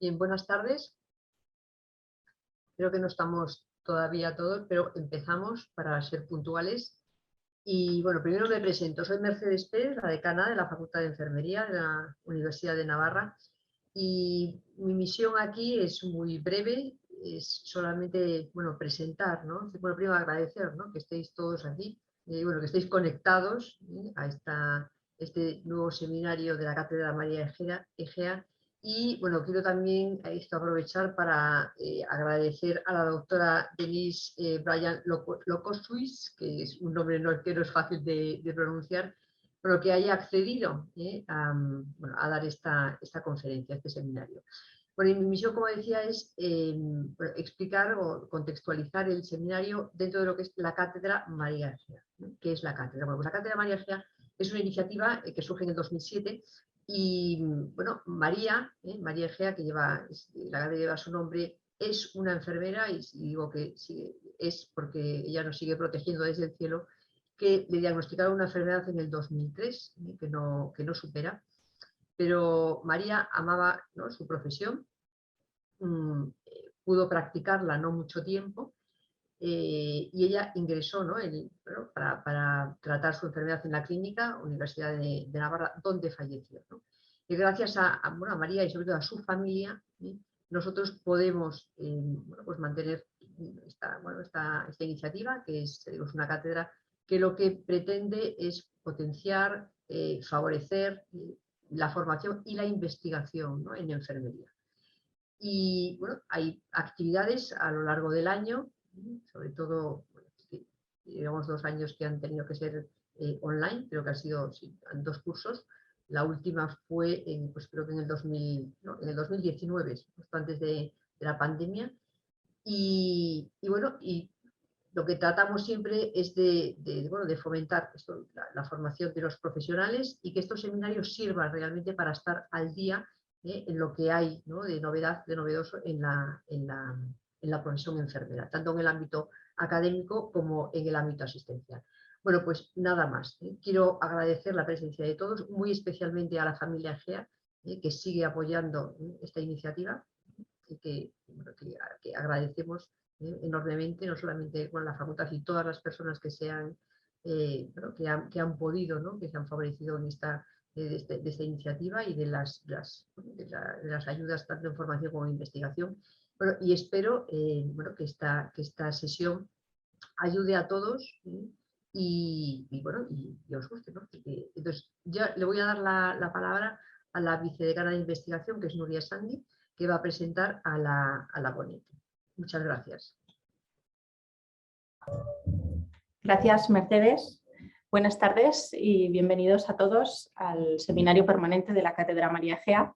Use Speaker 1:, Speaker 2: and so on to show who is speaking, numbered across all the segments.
Speaker 1: Bien, buenas tardes. Creo que no estamos todavía todos, pero empezamos para ser puntuales. Y bueno, primero me presento. Soy Mercedes Pérez, la decana de la Facultad de Enfermería de la Universidad de Navarra. Y mi misión aquí es muy breve, es solamente presentar, ¿no? Bueno, primero agradecer, ¿no?, que estéis todos aquí, que estéis conectados a este nuevo seminario de la Cátedra María Egea. Y bueno, quiero también aprovechar para agradecer a la doctora Denise Bryan Locosuis, que es un nombre que no es fácil de pronunciar, pero que haya accedido a dar esta conferencia, este seminario. Bueno, y mi misión, como decía, es explicar o contextualizar el seminario dentro de lo que es la Cátedra María Egea. ¿Qué es la cátedra? Bueno, pues la Cátedra María Egea es una iniciativa que surge en el 2007 y, bueno, María Egea, que la cátedra lleva su nombre, es una enfermera, y digo que es porque ella nos sigue protegiendo desde el cielo, que le diagnosticaron una enfermedad en el 2003, que no supera, pero María amaba, ¿no?, su profesión, pudo practicarla no mucho tiempo, y ella ingresó, ¿no?, para tratar su enfermedad en la clínica Universidad de Navarra, donde falleció, ¿no? Y gracias a María y sobre todo a su familia, nosotros podemos pues mantener esta iniciativa, que es una cátedra que lo que pretende es potenciar, favorecer la formación y la investigación, ¿no?, en enfermería. Y bueno, hay actividades a lo largo del año, sobre todo, llevamos 2 años que han tenido que ser online, creo que han sido 2 cursos. La última fue pues creo que en el 2019, justo antes de la pandemia. Y bueno, y lo que tratamos siempre es de fomentar la formación de los profesionales, y que estos seminarios sirvan realmente para estar al día en lo que hay, ¿no?, de novedoso en la profesión enfermera, tanto en el ámbito académico como en el ámbito asistencial. Bueno, pues nada más. Quiero agradecer la presencia de todos, muy especialmente a la familia Egea, que sigue apoyando esta iniciativa, y que agradecemos enormemente, no solamente la facultad y todas las personas que que han podido, ¿no?, que se han favorecido en de esta iniciativa, y de las ayudas tanto en formación como en investigación. Bueno, y espero que esta sesión ayude a todos, y os guste, ¿no? Entonces, ya le voy a dar la palabra a la vicedecana de investigación, que es Nuria Sandi, que va a presentar a la ponente. Muchas gracias.
Speaker 2: Gracias, Mercedes. Buenas tardes y bienvenidos a todos al seminario permanente de la Cátedra María Egea.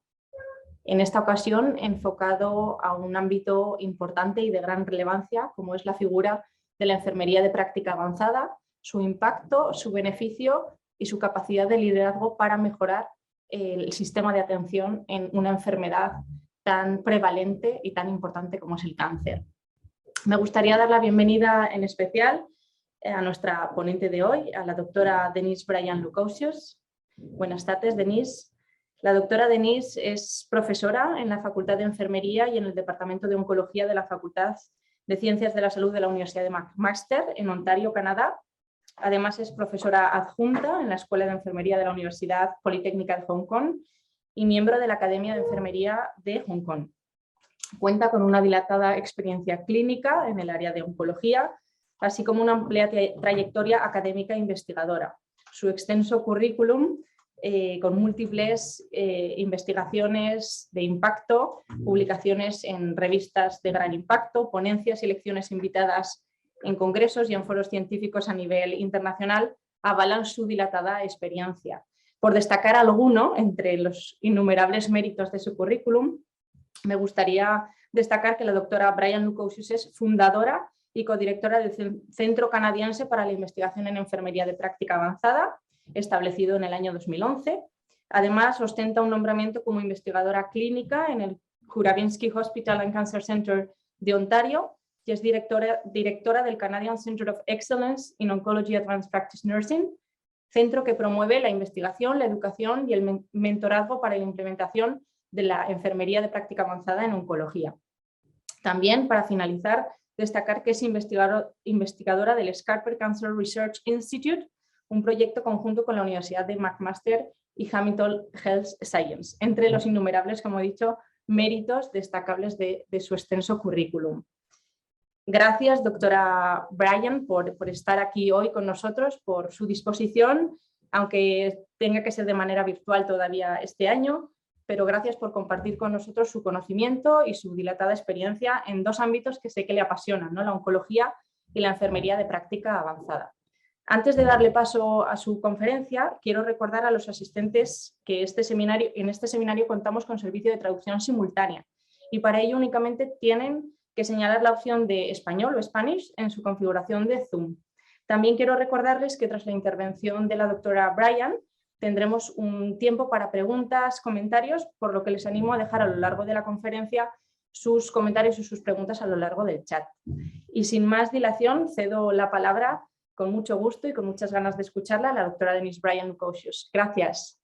Speaker 2: En esta ocasión, enfocado a un ámbito importante y de gran relevancia, como es la figura de la enfermería de práctica avanzada, su impacto, su beneficio y su capacidad de liderazgo para mejorar el sistema de atención en una enfermedad tan prevalente y tan importante como es el cáncer. Me gustaría dar la bienvenida en especial a nuestra ponente de hoy, a la doctora Denise Bryan Locosuis. Buenas tardes, Denise. La doctora Denise es profesora en la Facultad de Enfermería y en el Departamento de Oncología de la Facultad de Ciencias de la Salud de la Universidad de McMaster, en Ontario, Canadá. Además, es profesora adjunta en la Escuela de Enfermería de la Universidad Politécnica de Hong Kong y miembro de la Academia de Enfermería de Hong Kong. Cuenta con una dilatada experiencia clínica en el área de oncología, así como una amplia trayectoria académica e investigadora. Su extenso currículum, con múltiples investigaciones de impacto, publicaciones en revistas de gran impacto, ponencias y lecciones invitadas en congresos y en foros científicos a nivel internacional, avalan su dilatada experiencia. Por destacar alguno entre los innumerables méritos de su currículum, me gustaría destacar que la doctora Bryan Locosuis es fundadora y codirectora del Centro Canadiense para la Investigación en Enfermería de Práctica Avanzada, establecido en el año 2011. Además, ostenta un nombramiento como investigadora clínica en el Kuravinsky Hospital and Cancer Center de Ontario, y es directora del Canadian Center of Excellence in Oncology Advanced Practice Nursing, centro que promueve la investigación, la educación y el mentorazgo para la implementación de la enfermería de práctica avanzada en oncología. También, para finalizar, destacar que es investigadora del Scarper Cancer Research Institute, un proyecto conjunto con la Universidad de McMaster y Hamilton Health Science, entre los innumerables, como he dicho, méritos destacables de su extenso currículum. Gracias, doctora Bryan, por estar aquí hoy con nosotros, por su disposición, aunque tenga que ser de manera virtual todavía este año, pero gracias por compartir con nosotros su conocimiento y su dilatada experiencia en dos ámbitos que sé que le apasionan, ¿no? La oncología y la enfermería de práctica avanzada. Antes de darle paso a su conferencia, quiero recordar a los asistentes que en este seminario contamos con servicio de traducción simultánea y para ello únicamente tienen que señalar la opción de español o Spanish en su configuración de Zoom. También quiero recordarles que tras la intervención de la doctora Bryan tendremos un tiempo para preguntas, comentarios, por lo que les animo a dejar a lo largo de la conferencia sus comentarios y sus preguntas a lo largo del chat. Y sin más dilación, cedo la palabra con mucho gusto y con muchas ganas de escucharla a la doctora Denise Bryan-Lukošius. Gracias.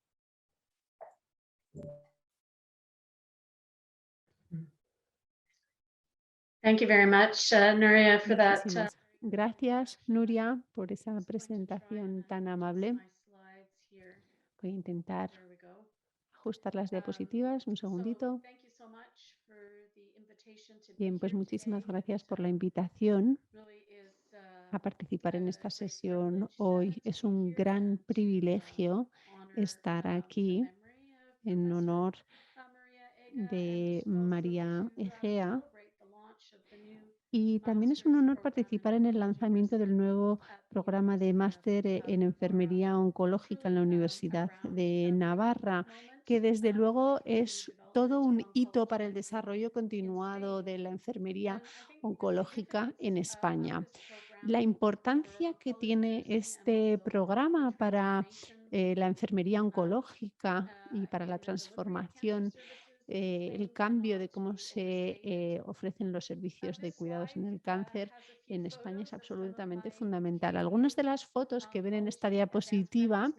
Speaker 3: Thank you very much, Nuria, for that.
Speaker 4: Muchísimas gracias, Nuria, por esa presentación tan amable. Voy a intentar ajustar las diapositivas. Un segundito. Bien, pues muchísimas gracias por la invitación a participar en esta sesión hoy. Es un gran privilegio estar aquí en honor de María Egea. Y también es un honor participar en el lanzamiento del nuevo programa de máster en enfermería oncológica en la Universidad de Navarra, que desde luego es todo un hito para el desarrollo continuado de la enfermería oncológica en España. La importancia que tiene este programa para la enfermería oncológica y para la transformación, el cambio de cómo se ofrecen los servicios de cuidados en el cáncer en España es absolutamente fundamental. Algunas de las fotos que ven en esta diapositiva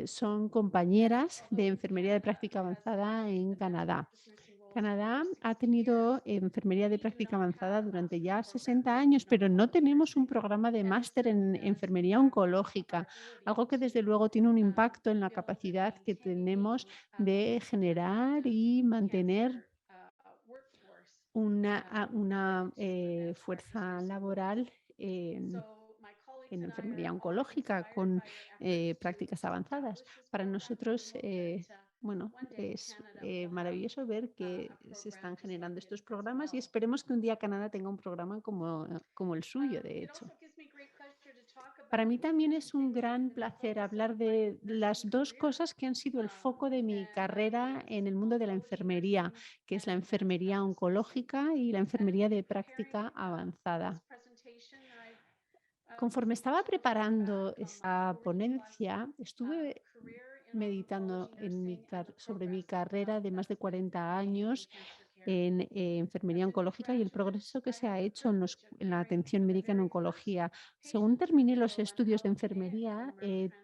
Speaker 4: son compañeras de enfermería de práctica avanzada en Canadá. Canadá ha tenido enfermería de práctica avanzada durante ya 60 años, pero no tenemos un programa de máster en enfermería oncológica, algo que desde luego tiene un impacto en la capacidad que tenemos de generar y mantener una fuerza laboral en enfermería oncológica con prácticas avanzadas. Para nosotros, bueno, es maravilloso ver que se están generando estos programas y esperemos que un día Canadá tenga un programa como el suyo, de hecho. Para mí también es un gran placer hablar de las dos cosas que han sido el foco de mi carrera en el mundo de la enfermería, que es la enfermería oncológica y la enfermería de práctica avanzada. Conforme estaba preparando esta ponencia, estuve meditando sobre mi carrera de más de 40 años en enfermería oncológica y el progreso que se ha hecho en la atención médica en oncología. Según terminé los estudios de enfermería,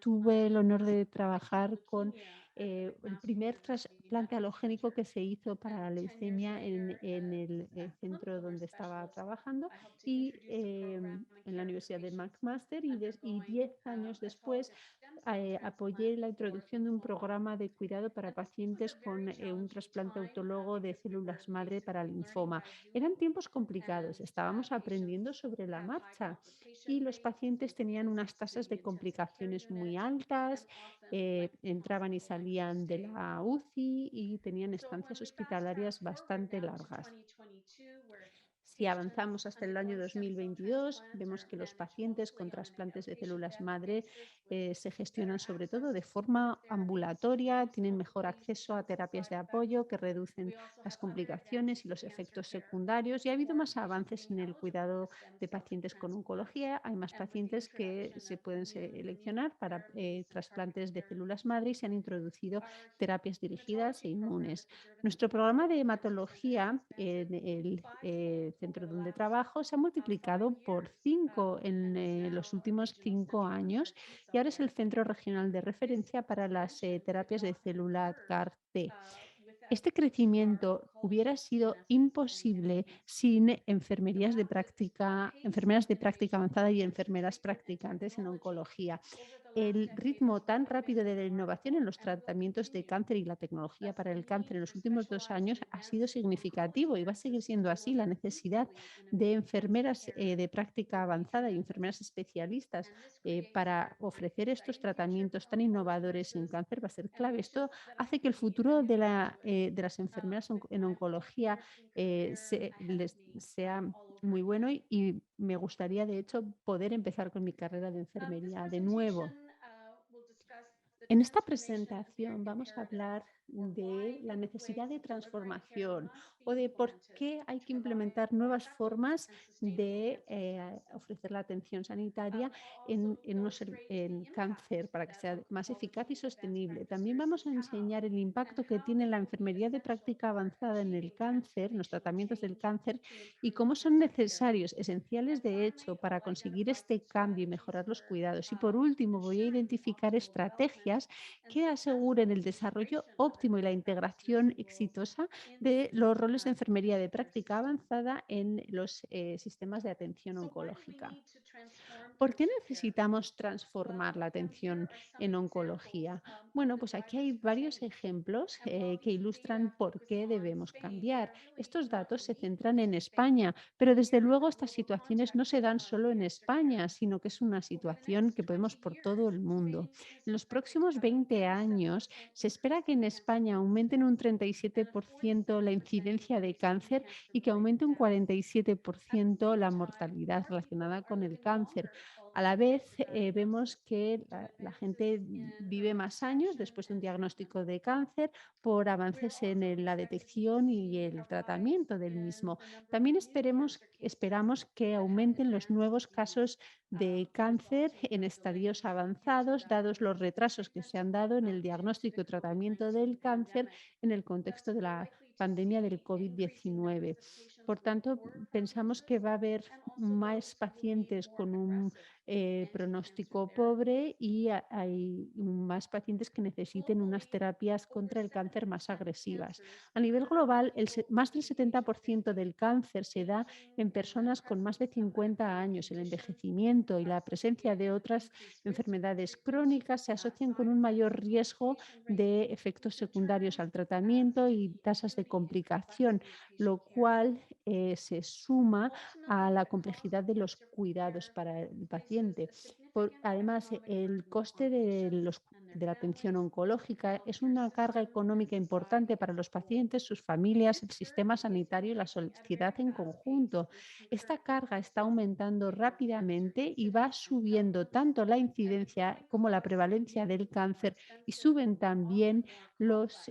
Speaker 4: tuve el honor de trabajar con el primer trasplante alogénico que se hizo para la leucemia en el centro donde estaba trabajando y en la Universidad de McMaster y 10 años después apoyé la introducción de un programa de cuidado para pacientes con un trasplante autólogo de células madre para linfoma. Eran tiempos complicados, estábamos aprendiendo sobre la marcha y los pacientes tenían unas tasas de complicaciones muy altas, entraban y salían de la UCI y tenían estancias hospitalarias bastante largas. Si avanzamos hasta el año 2022, vemos que los pacientes con trasplantes de células madre se gestionan sobre todo de forma ambulatoria, tienen mejor acceso a terapias de apoyo que reducen las complicaciones y los efectos secundarios y ha habido más avances en el cuidado de pacientes con oncología. Hay más pacientes que se pueden seleccionar para trasplantes de células madre y se han introducido terapias dirigidas e inmunes. Nuestro programa de hematología en el centro donde trabajo se ha multiplicado por 5 en los últimos 5 años y ahora es el centro regional de referencia para las terapias de célula CAR-T. Este crecimiento hubiera sido imposible sin enfermeras de práctica avanzada y enfermeras practicantes en oncología. El ritmo tan rápido de la innovación en los tratamientos de cáncer y la tecnología para el cáncer en los últimos 2 años ha sido significativo y va a seguir siendo así. La necesidad de enfermeras de práctica avanzada y enfermeras especialistas para ofrecer estos tratamientos tan innovadores en cáncer va a ser clave. Esto hace que el futuro de las enfermeras en oncología sea muy bueno y me gustaría, de hecho, poder empezar con mi carrera de enfermería de nuevo. En esta presentación vamos a hablar de la necesidad de transformación o de por qué hay que implementar nuevas formas de ofrecer la atención sanitaria en cáncer para que sea más eficaz y sostenible. También vamos a enseñar el impacto que tiene la enfermería de práctica avanzada en el cáncer, en los tratamientos del cáncer y cómo son necesarios, esenciales de hecho, para conseguir este cambio y mejorar los cuidados. Y por último, voy a identificar estrategias que aseguren el desarrollo óptimo y la integración exitosa de los roles de enfermería de práctica avanzada en los sistemas de atención oncológica. ¿Por qué necesitamos transformar la atención en oncología? Bueno, pues aquí hay varios ejemplos que ilustran por qué debemos cambiar. Estos datos se centran en España, pero desde luego estas situaciones no se dan solo en España, sino que es una situación que vemos por todo el mundo. En los próximos 20 años se espera que en España aumente en un 37% la incidencia de cáncer y que aumente un 47% la mortalidad relacionada con el cáncer. A la vez, vemos que la gente vive más años después de un diagnóstico de cáncer por avances en la detección y el tratamiento del mismo. También esperamos que aumenten los nuevos casos de cáncer en estadios avanzados, dados los retrasos que se han dado en el diagnóstico y tratamiento del cáncer en el contexto de la pandemia del COVID-19. Por tanto, pensamos que va a haber más pacientes con un pronóstico pobre y hay más pacientes que necesiten unas terapias contra el cáncer más agresivas. A nivel global, más del 70% del cáncer se da en personas con más de 50 años. El envejecimiento y la presencia de otras enfermedades crónicas se asocian con un mayor riesgo de efectos secundarios al tratamiento y tasas de complicación, lo cual se suma a la complejidad de los cuidados para el paciente. Además, el coste de la atención oncológica es una carga económica importante para los pacientes, sus familias, el sistema sanitario y la sociedad en conjunto. Esta carga está aumentando rápidamente y va subiendo tanto la incidencia como la prevalencia del cáncer y suben también las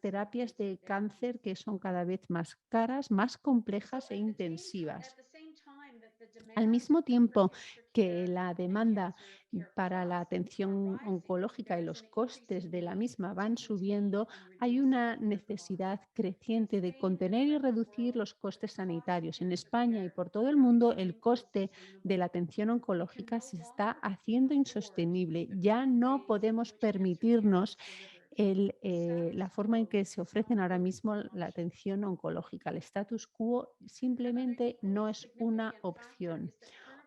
Speaker 4: terapias de cáncer que son cada vez más caras, más complejas e intensivas. Al mismo tiempo que la demanda para la atención oncológica y los costes de la misma van subiendo, hay una necesidad creciente de contener y reducir los costes sanitarios. En España y por todo el mundo, el coste de la atención oncológica se está haciendo insostenible. Ya no podemos permitirnos la forma en que se ofrecen ahora mismo la atención oncológica. El status quo simplemente no es una opción.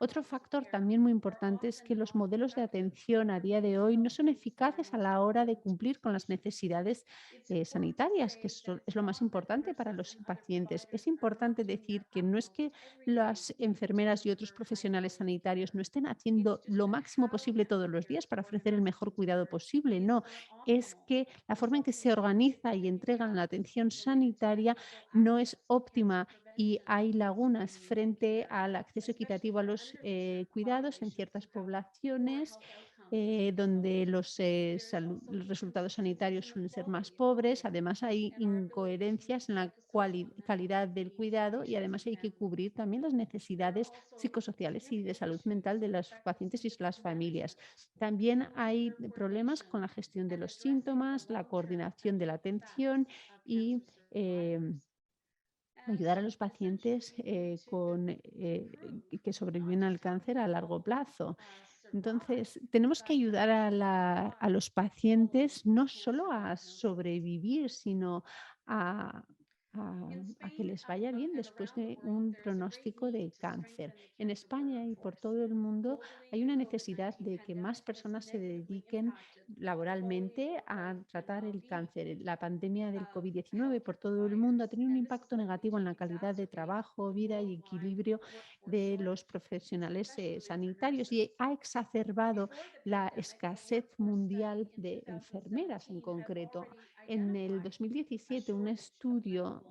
Speaker 4: Otro factor también muy importante es que los modelos de atención a día de hoy no son eficaces a la hora de cumplir con las necesidades sanitarias, que es lo más importante para los pacientes. Es importante decir que no es que las enfermeras y otros profesionales sanitarios no estén haciendo lo máximo posible todos los días para ofrecer el mejor cuidado posible, no, es que la forma en que se organiza y entregan la atención sanitaria no es óptima y hay lagunas frente al acceso equitativo a los cuidados en ciertas poblaciones donde los resultados sanitarios suelen ser más pobres. Además, hay incoherencias en la calidad del cuidado y además hay que cubrir también las necesidades psicosociales y de salud mental de los pacientes y las familias. También hay problemas con la gestión de los síntomas, la coordinación de la atención y ayudar a los pacientes que sobreviven al cáncer a largo plazo. Entonces, tenemos que ayudar a los pacientes no solo a sobrevivir, sino a, a que les vaya bien después de un pronóstico de cáncer. En España y por todo el mundo hay una necesidad de que más personas se dediquen laboralmente a tratar el cáncer. La pandemia del COVID-19 por todo el mundo ha tenido un impacto negativo en la calidad de trabajo, vida y equilibrio de los profesionales sanitarios y ha exacerbado la escasez mundial de enfermeras en concreto. En el 2017, un estudio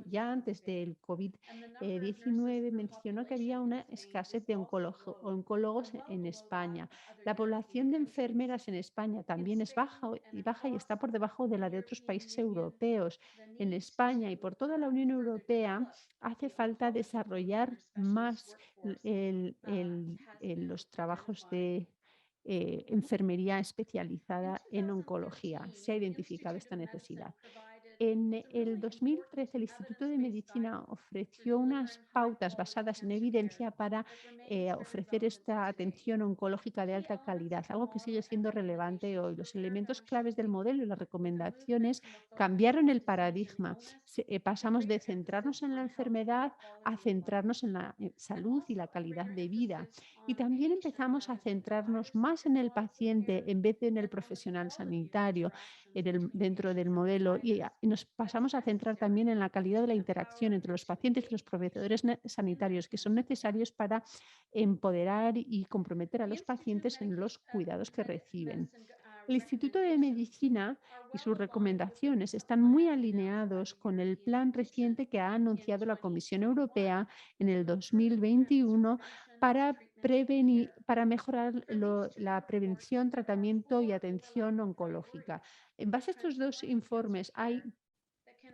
Speaker 4: ya antes del COVID-19 mencionó que había una escasez de oncólogos en España. La población de enfermeras en España también es baja y está por debajo de la de otros países europeos. En España y por toda la Unión Europea hace falta desarrollar más los trabajos de enfermería especializada en oncología. Se ha identificado esta necesidad. En el 2013, el Instituto de Medicina ofreció unas pautas basadas en evidencia para ofrecer esta atención oncológica de alta calidad, algo que sigue siendo relevante hoy. Los elementos claves del modelo y las recomendaciones cambiaron el paradigma. Pasamos de centrarnos en la enfermedad a centrarnos en la salud y la calidad de vida. Y también empezamos a centrarnos más en el paciente en vez de en el profesional sanitario dentro del modelo y nos pasamos a centrar también en la calidad de la interacción entre los pacientes y los proveedores sanitarios que son necesarios para empoderar y comprometer a los pacientes en los cuidados que reciben. El Instituto de Medicina y sus recomendaciones están muy alineados con el plan reciente que ha anunciado la Comisión Europea en el 2021 para mejorar la prevención, tratamiento y atención oncológica. En base a estos dos informes hay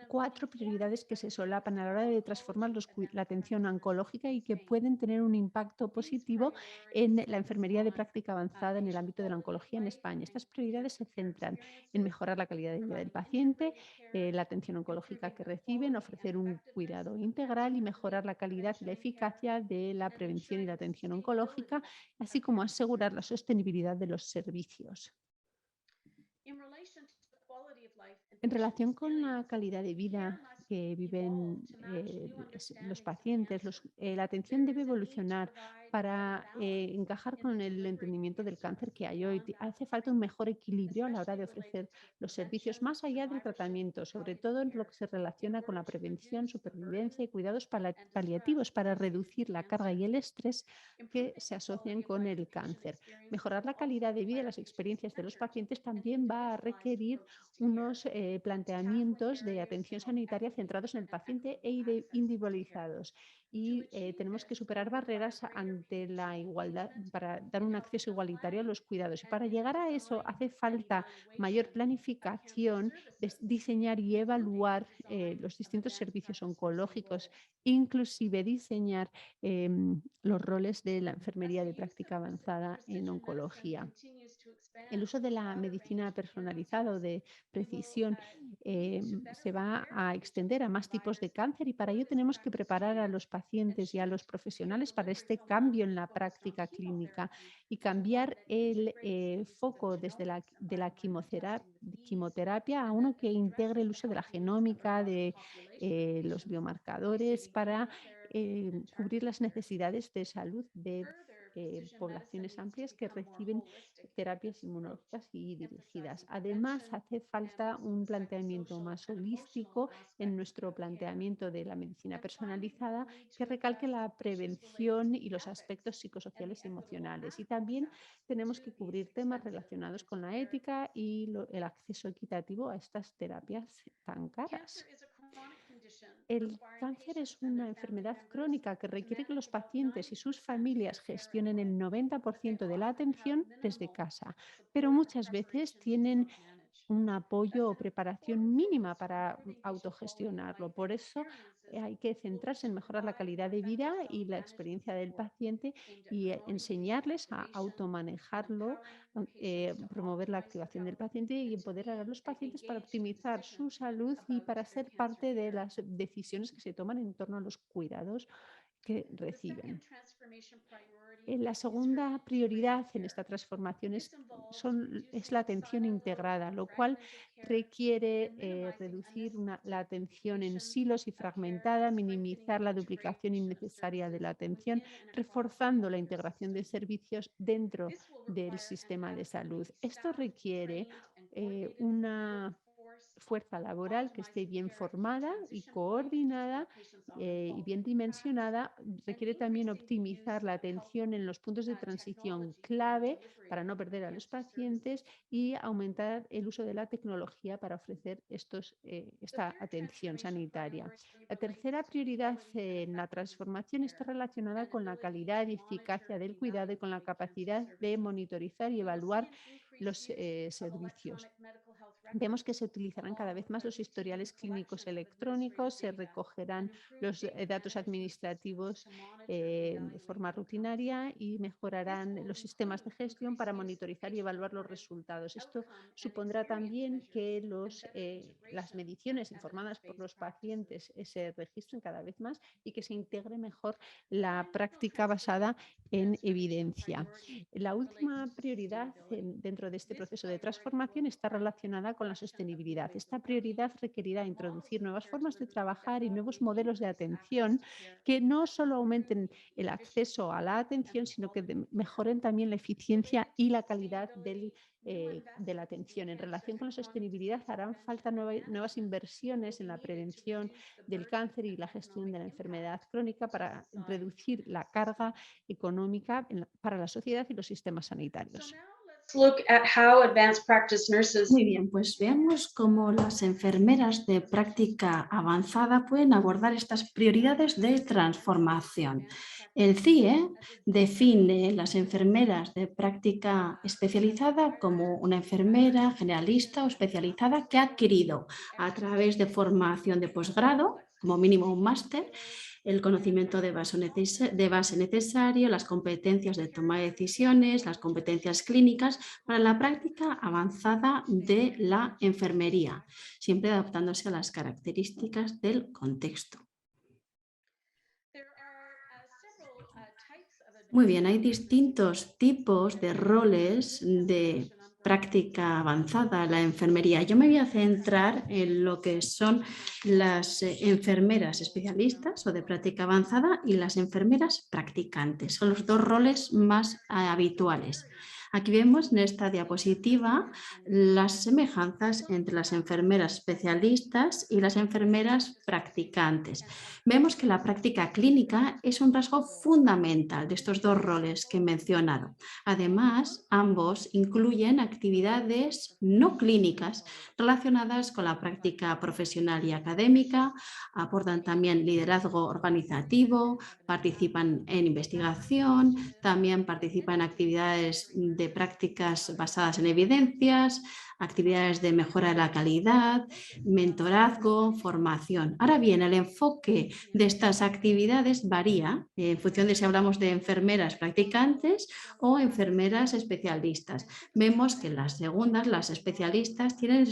Speaker 4: 4 prioridades que se solapan a la hora de transformar la atención oncológica y que pueden tener un impacto positivo en la enfermería de práctica avanzada en el ámbito de la oncología en España. Estas prioridades se centran en mejorar la calidad de vida del paciente, la atención oncológica que reciben, ofrecer un cuidado integral y mejorar la calidad y la eficacia de la prevención y la atención oncológica, así como asegurar la sostenibilidad de los servicios. En relación con la calidad de vida que viven los pacientes, la atención debe evolucionar para encajar con el entendimiento del cáncer que hay hoy. Hace falta un mejor equilibrio a la hora de ofrecer los servicios más allá del tratamiento, sobre todo en lo que se relaciona con la prevención, supervivencia y cuidados paliativos para reducir la carga y el estrés que se asocian con el cáncer. Mejorar la calidad de vida y las experiencias de los pacientes también va a requerir unos planteamientos de atención sanitaria centrados en el paciente e individualizados. Y tenemos que superar barreras ante la igualdad para dar un acceso igualitario a los cuidados. Y para llegar a eso hace falta mayor planificación, diseñar y evaluar los distintos servicios oncológicos, inclusive diseñar los roles de la enfermería de práctica avanzada en oncología. El uso de la medicina personalizada o de precisión se va a extender a más tipos de cáncer y para ello tenemos que preparar a los pacientes y a los profesionales para este cambio en la práctica clínica y cambiar el foco desde de la quimioterapia a uno que integre el uso de la genómica, de los biomarcadores para cubrir las necesidades de salud de poblaciones amplias que reciben terapias inmunológicas y dirigidas. Además, hace falta un planteamiento más holístico en nuestro planteamiento de la medicina personalizada que recalque la prevención y los aspectos psicosociales y emocionales. Y también tenemos que cubrir temas relacionados con la ética y el acceso equitativo a estas terapias tan caras. El cáncer es una enfermedad crónica que requiere que los pacientes y sus familias gestionen el 90% de la atención desde casa, pero muchas veces tienen un apoyo o preparación mínima para autogestionarlo. Por eso hay que centrarse en mejorar la calidad de vida y la experiencia del paciente y enseñarles a automanejarlo, promover la activación del paciente y empoderar a los pacientes para optimizar su salud y para ser parte de las decisiones que se toman en torno a los cuidados que reciben. La segunda prioridad en esta transformación es la atención integrada, lo cual requiere reducir la atención en silos y fragmentada, minimizar la duplicación innecesaria de la atención, reforzando la integración de servicios dentro del sistema de salud. Esto requiere una fuerza laboral que esté bien formada y coordinada y bien dimensionada. Requiere también optimizar la atención en los puntos de transición clave para no perder a los pacientes y aumentar el uso de la tecnología para ofrecer esta atención sanitaria. La tercera prioridad en la transformación está relacionada con la calidad y eficacia del cuidado y con la capacidad de monitorizar y evaluar los servicios. Vemos que se utilizarán cada vez más los historiales clínicos electrónicos, se recogerán los datos administrativos de forma rutinaria y mejorarán los sistemas de gestión para monitorizar y evaluar los resultados. Esto supondrá también que las mediciones informadas por los pacientes se registren cada vez más y que se integre mejor la práctica basada en evidencia. La última prioridad dentro de este proceso de transformación está relacionada con la sostenibilidad. Esta prioridad requerirá introducir nuevas formas de trabajar y nuevos modelos de atención que no solo aumenten el acceso a la atención, sino que mejoren también la eficiencia y la calidad de la atención. En relación con la sostenibilidad, harán falta nuevas inversiones en la prevención del cáncer y la gestión de la enfermedad crónica para reducir la carga económica para la sociedad y los sistemas sanitarios.
Speaker 5: Muy bien, pues veamos cómo las enfermeras de práctica avanzada pueden abordar estas prioridades de transformación. El CIE define las enfermeras de práctica especializada como una enfermera generalista o especializada que ha adquirido a través de formación de posgrado, como mínimo un máster, el conocimiento de base necesario, las competencias de toma de decisiones, las competencias clínicas para la práctica avanzada de la enfermería, siempre adaptándose a las características del contexto. Muy bien, hay distintos tipos de roles de práctica avanzada en la enfermería. Yo me voy a centrar en lo que son las enfermeras especialistas o de práctica avanzada y las enfermeras practicantes. Son los dos roles más habituales. Aquí vemos en esta diapositiva las semejanzas entre las enfermeras especialistas y las enfermeras practicantes. Vemos que la práctica clínica es un rasgo fundamental de estos dos roles que he mencionado. Además, ambos incluyen actividades no clínicas relacionadas con la práctica profesional y académica, aportan también liderazgo organizativo, participan en investigación, también participan en actividades de prácticas basadas en evidencias, actividades de mejora de la calidad, mentorazgo, formación. Ahora bien, el enfoque de estas actividades varía en función de si hablamos de enfermeras practicantes o enfermeras especialistas. Vemos que las segundas, las especialistas, tienen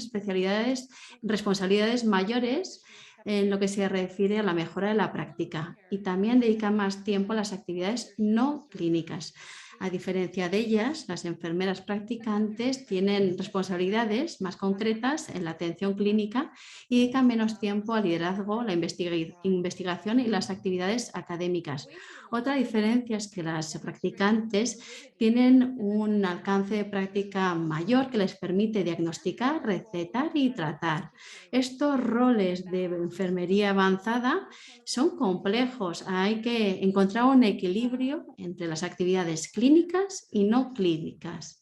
Speaker 5: responsabilidades mayores en lo que se refiere a la mejora de la práctica y también dedican más tiempo a las actividades no clínicas. A diferencia de ellas, las enfermeras practicantes tienen responsabilidades más concretas en la atención clínica y dedican menos tiempo al liderazgo, la investigación y las actividades académicas. Otra diferencia es que las practicantes tienen un alcance de práctica mayor que les permite diagnosticar, recetar y tratar. Estos roles de enfermería avanzada son complejos. Hay que encontrar un equilibrio entre las actividades clínicas y no clínicas.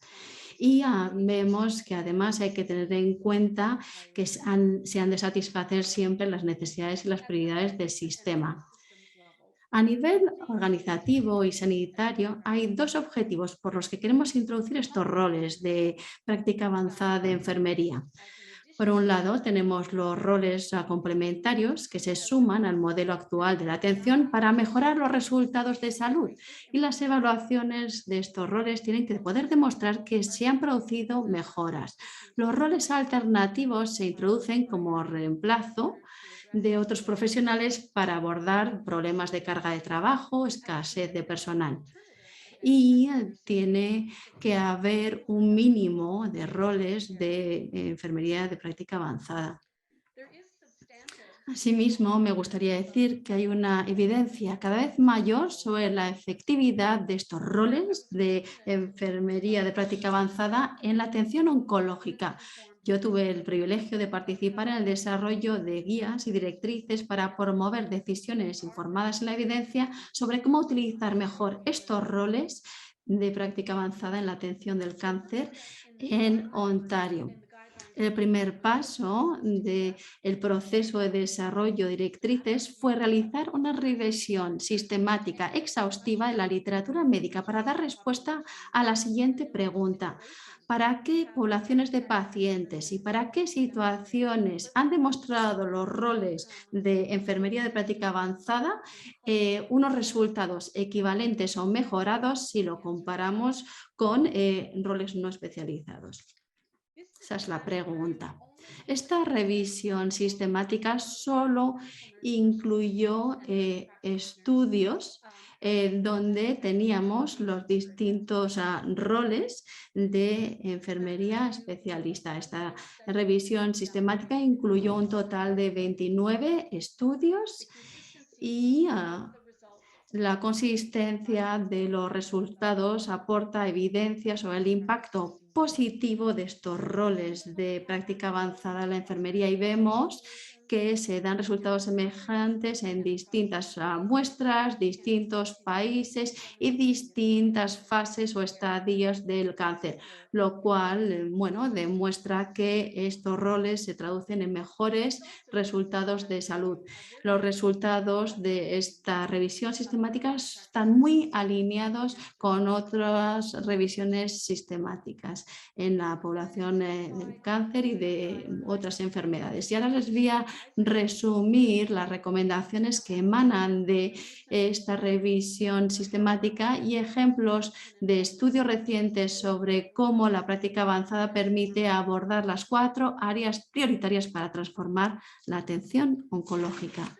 Speaker 5: Y vemos que además hay que tener en cuenta que se han de satisfacer siempre las necesidades y las prioridades del sistema. A nivel organizativo y sanitario hay dos objetivos por los que queremos introducir estos roles de práctica avanzada de enfermería. Por un lado, tenemos los roles complementarios que se suman al modelo actual de la atención para mejorar los resultados de salud, y las evaluaciones de estos roles tienen que poder demostrar que se han producido mejoras. Los roles alternativos se introducen como reemplazo de otros profesionales para abordar problemas de carga de trabajo, escasez de personal. Y tiene que haber un mínimo de roles de enfermería de práctica avanzada. Asimismo, me gustaría decir que hay una evidencia cada vez mayor sobre la efectividad de estos roles de enfermería de práctica avanzada en la atención oncológica. Yo tuve el privilegio de participar en el desarrollo de guías y directrices para promover decisiones informadas en la evidencia sobre cómo utilizar mejor estos roles de práctica avanzada en la atención del cáncer en Ontario. El primer paso del proceso de desarrollo de directrices fue realizar una revisión sistemática exhaustiva de la literatura médica para dar respuesta a la siguiente pregunta: ¿para qué poblaciones de pacientes y para qué situaciones han demostrado los roles de enfermería de práctica avanzada unos resultados equivalentes o mejorados si lo comparamos con roles no especializados? Esa es la pregunta. Esta revisión sistemática solo incluyó estudios donde teníamos los distintos roles de enfermería especialista. Esta revisión sistemática incluyó un total de 29 estudios y la consistencia de los resultados aporta evidencia sobre el impacto positivo de estos roles de práctica avanzada en la enfermería, y vemos que se dan resultados semejantes en distintas muestras, distintos países y distintas fases o estadios del cáncer, lo cual demuestra que estos roles se traducen en mejores resultados de salud. Los resultados de esta revisión sistemática están muy alineados con otras revisiones sistemáticas en la población del cáncer y de otras enfermedades. Y ahora les voy a resumir las recomendaciones que emanan de esta revisión sistemática y ejemplos de estudios recientes sobre cómo la práctica avanzada permite abordar las 4 áreas prioritarias para transformar la atención oncológica.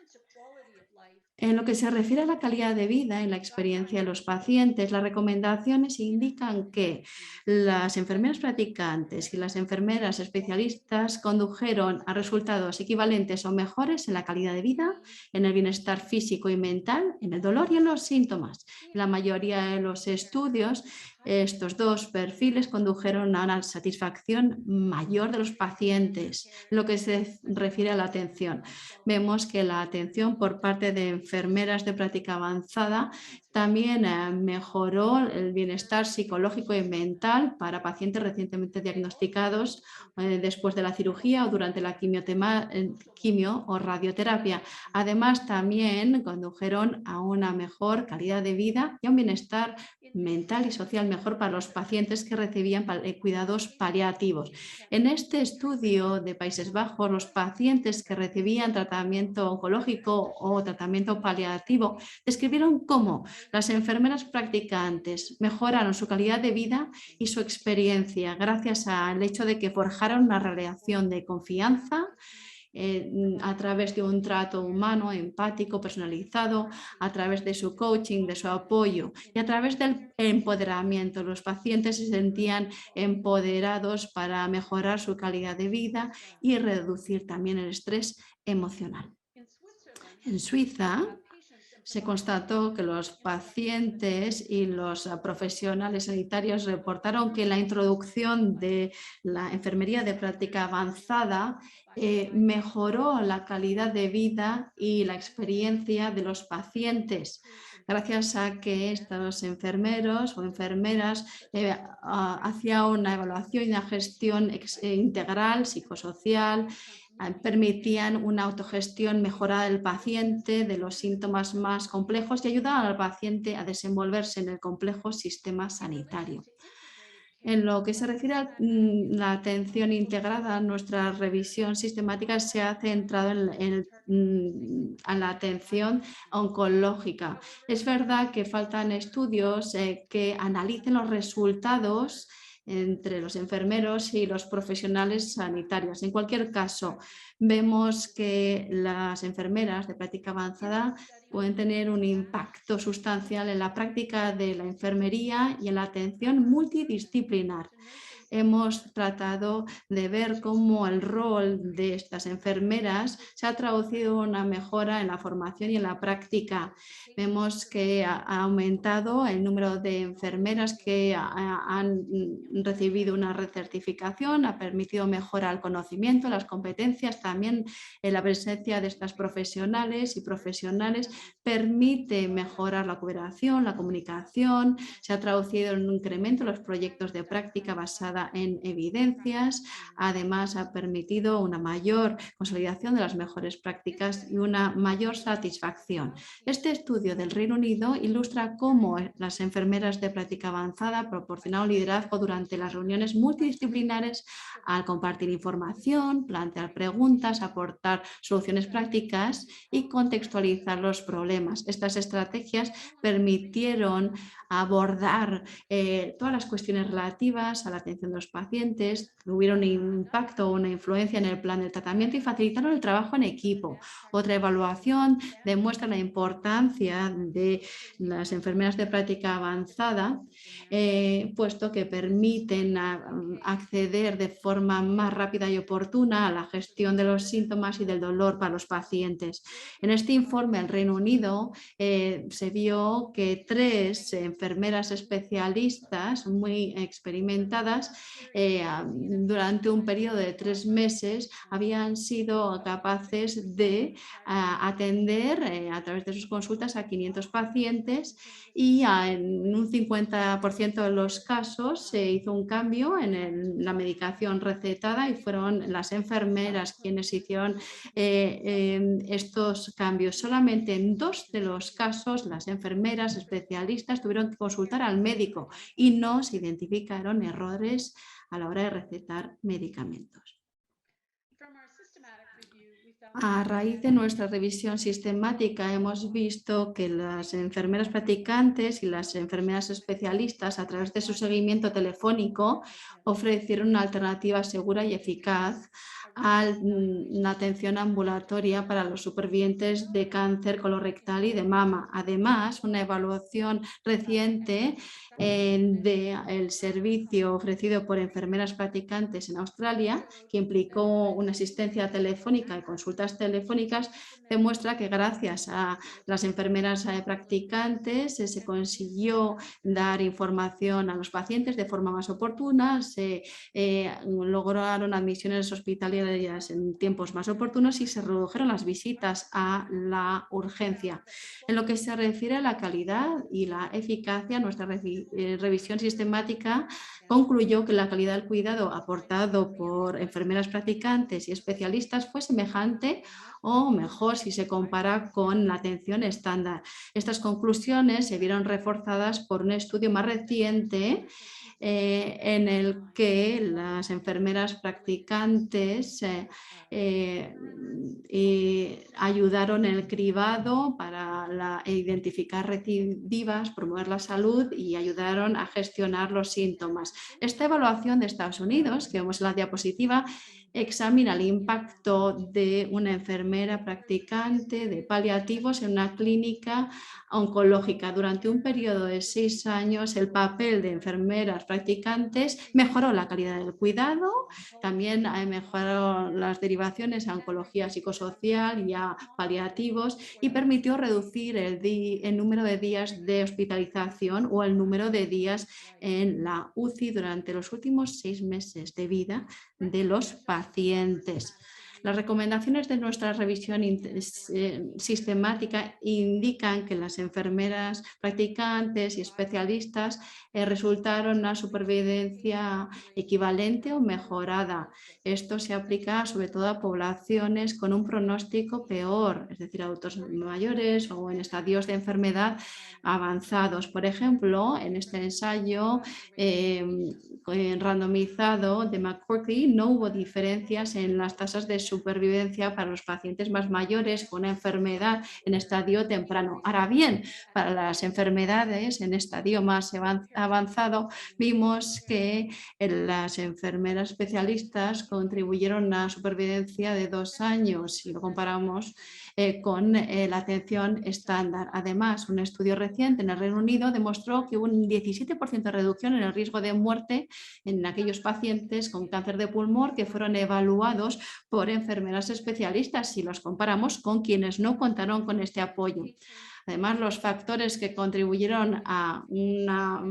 Speaker 5: En lo que se refiere a la calidad de vida y la experiencia de los pacientes, las recomendaciones indican que las enfermeras practicantes y las enfermeras especialistas condujeron a resultados equivalentes o mejores en la calidad de vida, en el bienestar físico y mental, en el dolor y en los síntomas. En la mayoría de los estudios, estos dos perfiles condujeron a una satisfacción mayor de los pacientes, en lo que se refiere a la atención. Vemos que la atención por parte de enfermeras de práctica avanzada también mejoró el bienestar psicológico y mental para pacientes recientemente diagnosticados después de la cirugía o durante la quimio o radioterapia. Además, también condujeron a una mejor calidad de vida y a un bienestar mental y social mejor para los pacientes que recibían cuidados paliativos. En este estudio de Países Bajos, los pacientes que recibían tratamiento oncológico o tratamiento paliativo describieron cómo las enfermeras practicantes mejoraron su calidad de vida y su experiencia gracias al hecho de que forjaron una relación de confianza a través de un trato humano, empático, personalizado, a través de su coaching, de su apoyo y a través del empoderamiento. Los pacientes se sentían empoderados para mejorar su calidad de vida y reducir también el estrés emocional. En Suiza se constató que los pacientes y los profesionales sanitarios reportaron que la introducción de la enfermería de práctica avanzada mejoró la calidad de vida y la experiencia de los pacientes, gracias a que estos enfermeros o enfermeras hacían una evaluación y una gestión integral, psicosocial, permitían una autogestión mejorada del paciente, de los síntomas más complejos y ayudaban al paciente a desenvolverse en el complejo sistema sanitario. En lo que se refiere a la atención integrada, nuestra revisión sistemática se ha centrado en la atención oncológica. Es verdad que faltan estudios que analicen los resultados entre los enfermeros y los profesionales sanitarios. En cualquier caso, vemos que las enfermeras de práctica avanzada pueden tener un impacto sustancial en la práctica de la enfermería y en la atención multidisciplinar. Hemos tratado de ver cómo el rol de estas enfermeras se ha traducido en una mejora en la formación y en la práctica. Vemos que ha aumentado el número de enfermeras que han recibido una recertificación, ha permitido mejorar el conocimiento, las competencias, también la presencia de estas profesionales y profesionales permite mejorar la cooperación, la comunicación, se ha traducido en un incremento en los proyectos de práctica basada en evidencias, además ha permitido una mayor consolidación de las mejores prácticas y una mayor satisfacción. Este estudio del Reino Unido ilustra cómo las enfermeras de práctica avanzada proporcionaron liderazgo durante las reuniones multidisciplinares al compartir información, plantear preguntas, aportar soluciones prácticas y contextualizar los problemas. Estas estrategias permitieron abordar todas las cuestiones relativas a la atención de los pacientes, tuvieron un impacto o una influencia en el plan de tratamiento y facilitaron el trabajo en equipo. Otra evaluación demuestra la importancia de las enfermeras de práctica avanzada, puesto que permiten acceder de forma más rápida y oportuna a la gestión de los síntomas y del dolor para los pacientes. En este informe, el Reino Unido se vio que 3 enfermeras especialistas muy experimentadas durante un periodo de 3 meses habían sido capaces de atender a través de sus consultas a 500 pacientes y en un 50% de los casos se hizo un cambio en la medicación recetada y fueron las enfermeras quienes hicieron estos cambios. Solamente en 2 de los casos las enfermeras especialistas tuvieron que consultar al médico y no se identificaron errores a la hora de recetar medicamentos. A raíz de nuestra revisión sistemática hemos visto que las enfermeras practicantes y las enfermeras especialistas a través de su seguimiento telefónico ofrecieron una alternativa segura y eficaz a la atención ambulatoria para los supervivientes de cáncer colorectal y de mama. Además, una evaluación reciente del servicio ofrecido por enfermeras practicantes en Australia, que implicó una asistencia telefónica y consultas telefónicas, demuestra que gracias a las enfermeras practicantes se consiguió dar información a los pacientes de forma más oportuna, se lograron admisiones hospitalarias en tiempos más oportunos y se redujeron las visitas a la urgencia. En lo que se refiere a la calidad y la eficacia, nuestra revisión sistemática concluyó que la calidad del cuidado aportado por enfermeras practicantes y especialistas fue semejante o mejor si se compara con la atención estándar. Estas conclusiones se vieron reforzadas por un estudio más reciente en el que las enfermeras practicantes ayudaron en el cribado para identificar recidivas, promover la salud y ayudaron a gestionar los síntomas. Esta evaluación de Estados Unidos, que vemos en la diapositiva, examina el impacto de una enfermera practicante de paliativos en una clínica oncológica. Durante un periodo de 6 años, el papel de enfermeras practicantes mejoró la calidad del cuidado, también mejoró las derivaciones a oncología psicosocial y a paliativos y permitió reducir el número de días de hospitalización o el número de días en la UCI durante los últimos 6 meses de vida de los pacientes. Las recomendaciones de nuestra revisión sistemática indican que las enfermeras practicantes y especialistas resultaron una supervivencia equivalente o mejorada. Esto se aplica sobre todo a poblaciones con un pronóstico peor, es decir, adultos mayores o en estadios de enfermedad avanzados. Por ejemplo, en este ensayo randomizado de McCorkey no hubo diferencias en las tasas de supervivencia para los pacientes más mayores con una enfermedad en estadio temprano. Ahora bien, para las enfermedades en estadio más avanzado, vimos que las enfermeras especialistas contribuyeron a una supervivencia de 2 años si lo comparamos con la atención estándar. Además, un estudio reciente en el Reino Unido demostró que hubo un 17% de reducción en el riesgo de muerte en aquellos pacientes con cáncer de pulmón que fueron evaluados por enfermeras especialistas si los comparamos con quienes no contaron con este apoyo. Además, los factores que contribuyeron a una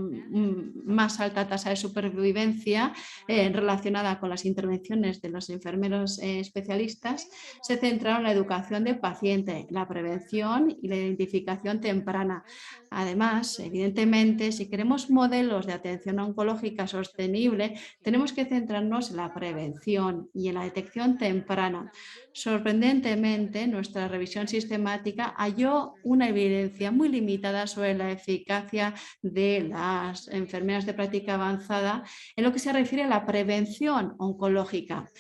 Speaker 5: más alta tasa de supervivencia relacionada con las intervenciones de los enfermeros especialistas se centraron en la educación del paciente, la prevención y la identificación temprana. Además, evidentemente, si queremos modelos de atención oncológica sostenible, tenemos que centrarnos en la prevención y en la detección temprana. Sorprendentemente, nuestra revisión sistemática halló una evidencia muy limitada sobre la eficacia de las enfermeras de práctica avanzada en lo que se refiere a la prevención oncológica.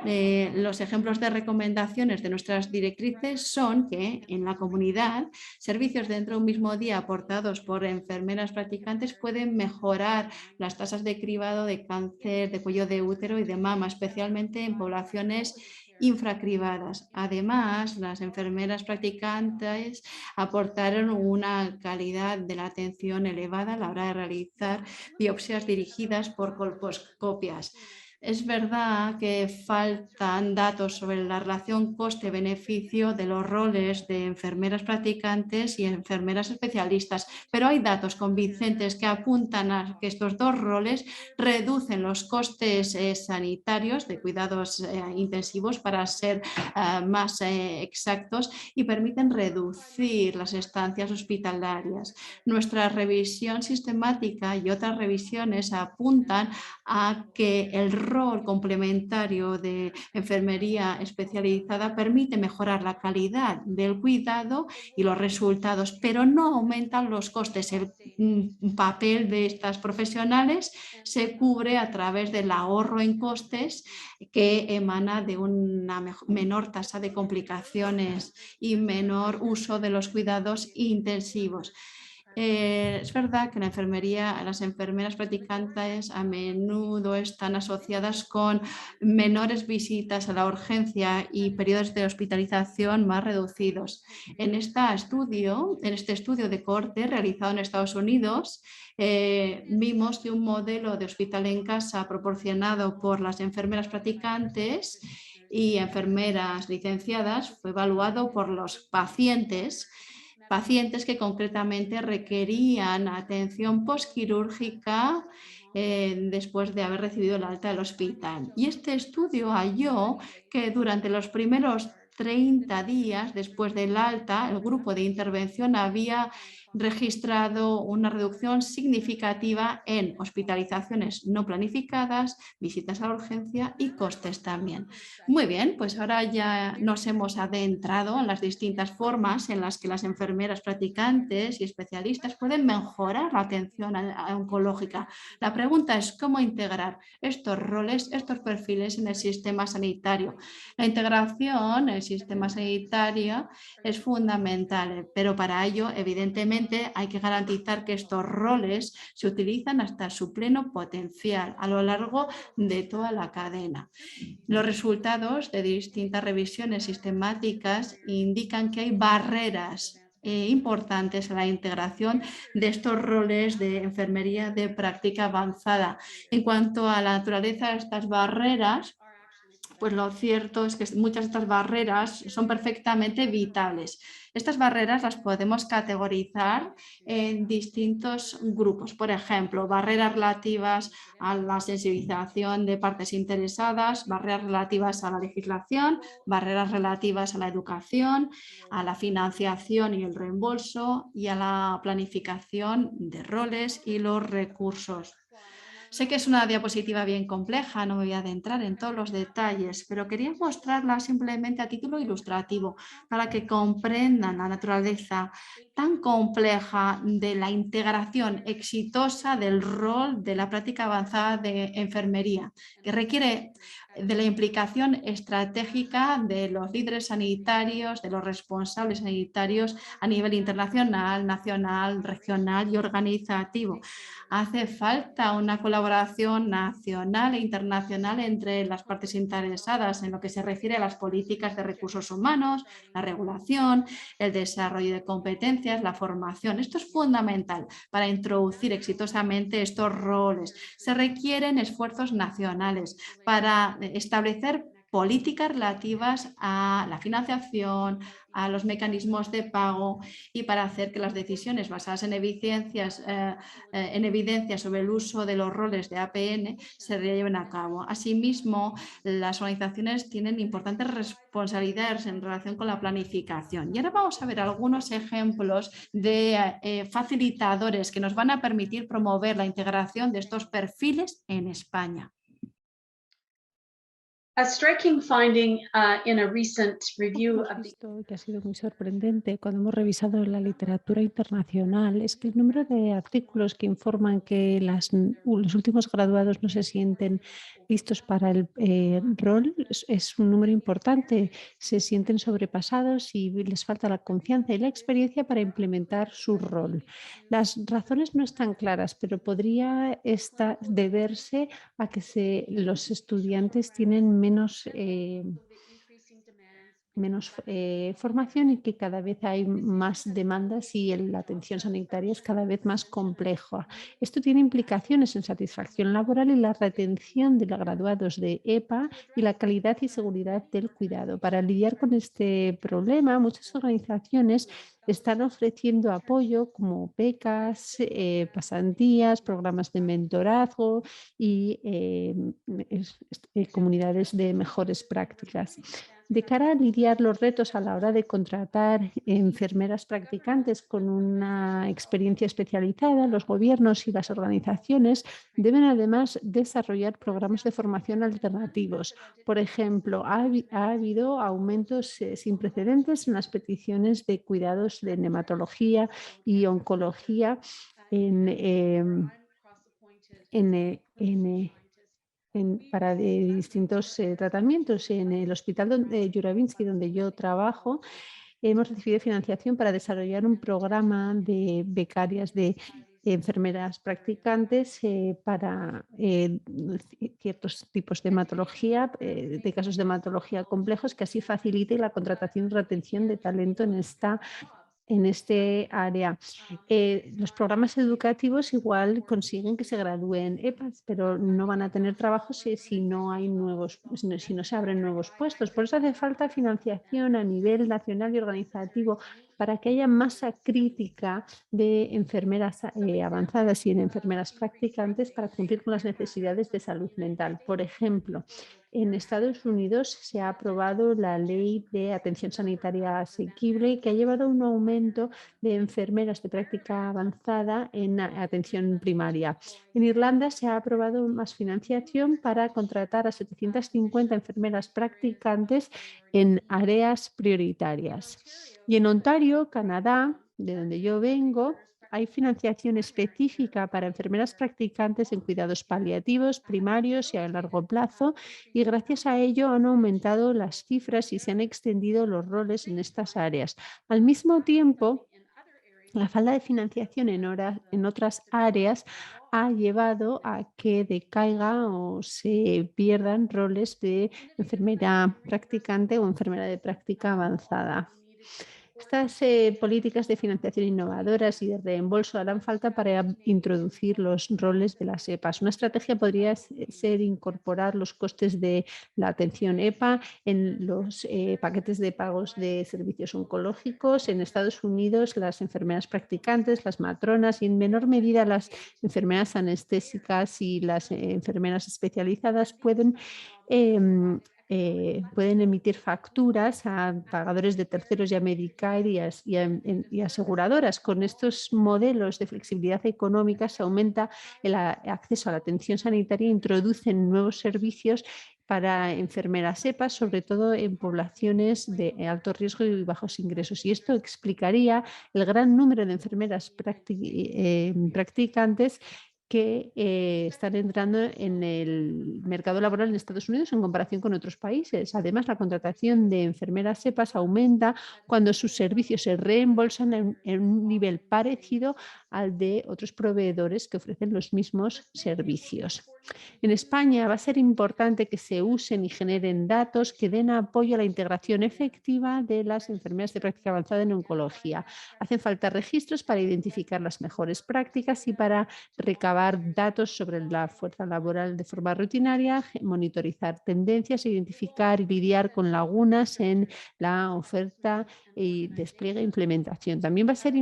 Speaker 5: Los ejemplos de recomendaciones de nuestras directrices son que en la comunidad servicios dentro de un mismo día aportados por enfermeras practicantes pueden mejorar las tasas de cribado de cáncer de cuello de útero y de mama, especialmente en poblaciones infracribadas. Además, las enfermeras practicantes aportaron una calidad de la atención elevada a la hora de realizar biopsias dirigidas por colposcopias. Es verdad que faltan datos sobre la relación coste-beneficio de los roles de enfermeras practicantes y enfermeras especialistas, pero hay datos convincentes que apuntan a que estos dos roles reducen los costes sanitarios de cuidados intensivos para ser más exactos y permiten reducir las estancias hospitalarias. Nuestra revisión sistemática y otras revisiones apuntan a que el rol complementario de enfermería especializada permite mejorar la calidad del cuidado y los resultados, pero no aumentan los costes. El papel de estas profesionales se cubre a través del ahorro en costes que emana de una menor tasa de complicaciones y menor uso de los cuidados intensivos. Es verdad que la enfermería, las enfermeras practicantes a menudo están asociadas con menores visitas a la urgencia y periodos de hospitalización más reducidos. En este estudio de cohorte realizado en Estados Unidos, vimos que un modelo de hospital en casa proporcionado por las enfermeras practicantes y enfermeras licenciadas fue evaluado por los pacientes que concretamente requerían atención postquirúrgica después de haber recibido el alta del hospital. Y este estudio halló que durante los primeros 30 días después del alta, el grupo de intervención había registrado una reducción significativa en hospitalizaciones no planificadas, visitas a la urgencia y costes también. Muy bien, pues ahora ya nos hemos adentrado en las distintas formas en las que las enfermeras practicantes y especialistas pueden mejorar la atención oncológica. La pregunta es cómo integrar estos roles, estos perfiles en el sistema sanitario. La integración en el sistema sanitario es fundamental, pero para ello, evidentemente, hay que garantizar que estos roles se utilizan hasta su pleno potencial a lo largo de toda la cadena. Los resultados de distintas revisiones sistemáticas indican que hay barreras importantes a la integración de estos roles de enfermería de práctica avanzada. En cuanto a la naturaleza de estas barreras, pues lo cierto es que muchas de estas barreras son perfectamente evitables. Estas barreras las podemos categorizar en distintos grupos. Por ejemplo, barreras relativas a la sensibilización de partes interesadas, barreras relativas a la legislación, barreras relativas a la educación, a la financiación y el reembolso y a la planificación de roles y los recursos. Sé que es una diapositiva bien compleja, no me voy a adentrar en todos los detalles, pero quería mostrarla simplemente a título ilustrativo para que comprendan la naturaleza tan compleja de la integración exitosa del rol de la práctica avanzada de enfermería, que requiere de la implicación estratégica de los líderes sanitarios, de los responsables sanitarios a nivel internacional, nacional, regional y organizativo. Hace falta una colaboración nacional e internacional entre las partes interesadas en lo que se refiere a las políticas de recursos humanos, la regulación, el desarrollo de competencias, la formación. Esto es fundamental para introducir exitosamente estos roles. Se requieren esfuerzos nacionales para establecer políticas relativas a la financiación, a los mecanismos de pago y para hacer que las decisiones basadas en evidencia sobre el uso de los roles de APN se lleven a cabo. Asimismo, las organizaciones tienen importantes responsabilidades en relación con la planificación. Y ahora vamos a ver algunos ejemplos de facilitadores que nos van a permitir promover la integración de estos perfiles en España.
Speaker 3: A striking finding in a recent review
Speaker 4: Hemos
Speaker 3: of the
Speaker 4: visto que ha sido muy sorprendente cuando hemos revisado la literatura internacional es que el número de artículos que informan que los últimos graduados no se sienten listos para el rol es un número importante. Se sienten sobrepasados y les falta la confianza y la experiencia para implementar su rol. Las razones no están claras, pero podría deberse a que los estudiantes tienen menos formación y que cada vez hay más demandas y la atención sanitaria es cada vez más compleja. Esto tiene implicaciones en satisfacción laboral y la retención de los graduados de EPA y la calidad y seguridad del cuidado. Para lidiar con este problema, muchas organizaciones están ofreciendo apoyo como becas, pasantías, programas de mentorazgo y comunidades de mejores prácticas. De cara a lidiar los retos a la hora de contratar enfermeras practicantes con una experiencia especializada, los gobiernos y las organizaciones deben además desarrollar programas de formación alternativos. Por ejemplo, ha habido aumentos sin precedentes en las peticiones de cuidados de neonatología y oncología para distintos tratamientos. En el hospital Yuravinsky, donde yo trabajo, hemos recibido financiación para desarrollar un programa de becarias de enfermeras practicantes para ciertos tipos de hematología, de casos de hematología complejos, que así facilite la contratación y retención de talento en este área. Los programas educativos igual consiguen que se gradúen EPAs, pero no van a tener trabajo si no se abren nuevos puestos. Por eso hace falta financiación a nivel nacional y organizativo para que haya masa crítica de enfermeras avanzadas y de enfermeras practicantes para cumplir con las necesidades de salud mental. Por ejemplo, en Estados Unidos se ha aprobado la Ley de Atención Sanitaria Asequible, que ha llevado a un aumento de enfermeras de práctica avanzada en atención primaria. En Irlanda se ha aprobado más financiación para contratar a 750 enfermeras practicantes en áreas prioritarias. Y en Ontario, Canadá, de donde yo vengo, hay financiación específica para enfermeras practicantes en cuidados paliativos, primarios y a largo plazo, y gracias a ello han aumentado las cifras y se han extendido los roles en estas áreas. Al mismo tiempo, la falta de financiación en otras áreas ha llevado a que decaiga o se pierdan roles de enfermera practicante o enfermera de práctica avanzada. Estas políticas de financiación innovadoras y de reembolso harán falta para introducir los roles de las EPAs. Una estrategia podría ser incorporar los costes de la atención EPA en los paquetes de pagos de servicios oncológicos. En Estados Unidos, las enfermeras practicantes, las matronas y en menor medida las enfermeras anestésicas y las enfermeras especializadas pueden emitir facturas a pagadores de terceros y a Medicare y aseguradoras. Con estos modelos de flexibilidad económica se aumenta el acceso a la atención sanitaria e introducen nuevos servicios para enfermeras EPAs, sobre todo en poblaciones de alto riesgo y bajos ingresos. Y esto explicaría el gran número de enfermeras practicantes que están entrando en el mercado laboral en Estados Unidos en comparación con otros países. Además, la contratación de enfermeras EPAs aumenta cuando sus servicios se reembolsan en un nivel parecido al de otros proveedores que ofrecen los mismos servicios. En España va a ser importante que se usen y generen datos que den apoyo a la integración efectiva de las enfermeras de práctica avanzada en oncología. Hacen falta registros para identificar las mejores prácticas y para recabar datos sobre la fuerza laboral de forma rutinaria, monitorizar tendencias, identificar y lidiar con lagunas en la oferta y despliegue e implementación. También va a ser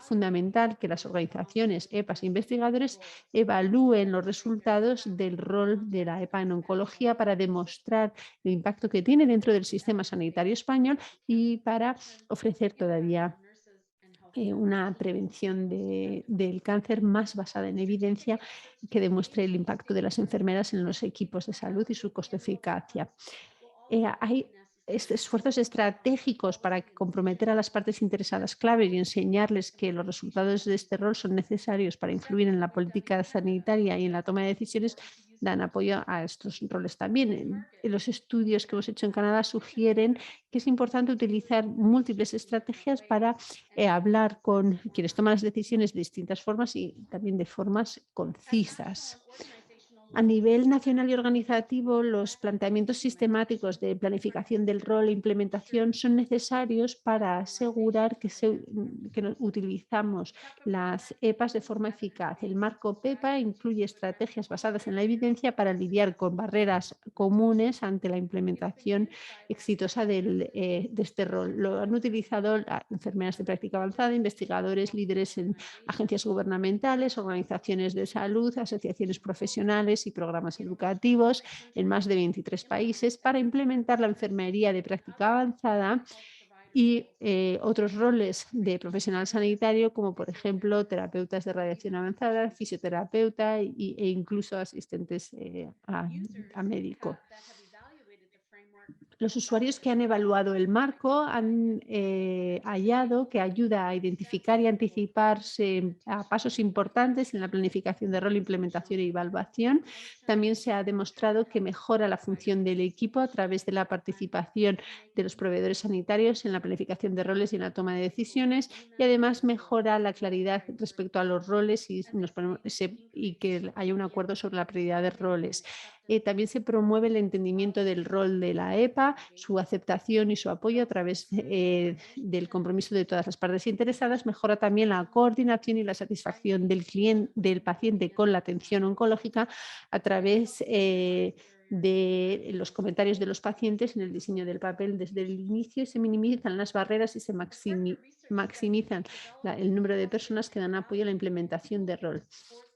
Speaker 4: fundamental que las organizaciones, EPAs e investigadores evalúen los resultados del rol de la EPA en oncología para demostrar el impacto que tiene dentro del sistema sanitario español y para ofrecer todavía una prevención del cáncer más basada en evidencia que demuestre el impacto de las enfermeras en los equipos de salud y su costo-eficacia. Hay esfuerzos estratégicos para comprometer a las partes interesadas clave y enseñarles que los resultados de este rol son necesarios para influir en la política sanitaria y en la toma de decisiones, dan apoyo a estos roles también. Los estudios que hemos hecho en Canadá sugieren que es importante utilizar múltiples estrategias para hablar con quienes toman las decisiones de distintas formas y también de formas concisas. A nivel nacional y organizativo, los planteamientos sistemáticos de planificación del rol e implementación son necesarios para asegurar que utilizamos las EPAs de forma eficaz. El marco PEPA incluye estrategias basadas en la evidencia para lidiar con barreras comunes ante la implementación exitosa de este rol. Lo han utilizado enfermeras de práctica avanzada, investigadores, líderes en agencias gubernamentales, organizaciones de salud, asociaciones profesionales y programas educativos en más de 23 países para implementar la enfermería de práctica avanzada y otros roles de profesional sanitario, como por ejemplo terapeutas de radiación avanzada, fisioterapeuta e incluso asistentes a médico. Los usuarios que han evaluado el marco han hallado que ayuda a identificar y anticiparse a pasos importantes en la planificación de rol, implementación e evaluación. También se ha demostrado que mejora la función del equipo a través de la participación de los proveedores sanitarios en la planificación de roles y en la toma de decisiones, y además mejora la claridad respecto a los roles y que haya un acuerdo sobre la prioridad de roles. También se promueve el entendimiento del rol de la EPA, su aceptación y su apoyo a través del compromiso de todas las partes interesadas. Mejora también la coordinación y la satisfacción del paciente con la atención oncológica a través de los comentarios de los pacientes en el diseño del papel desde el inicio, y se minimizan las barreras y se maximizan el número de personas que dan apoyo a la implementación de rol.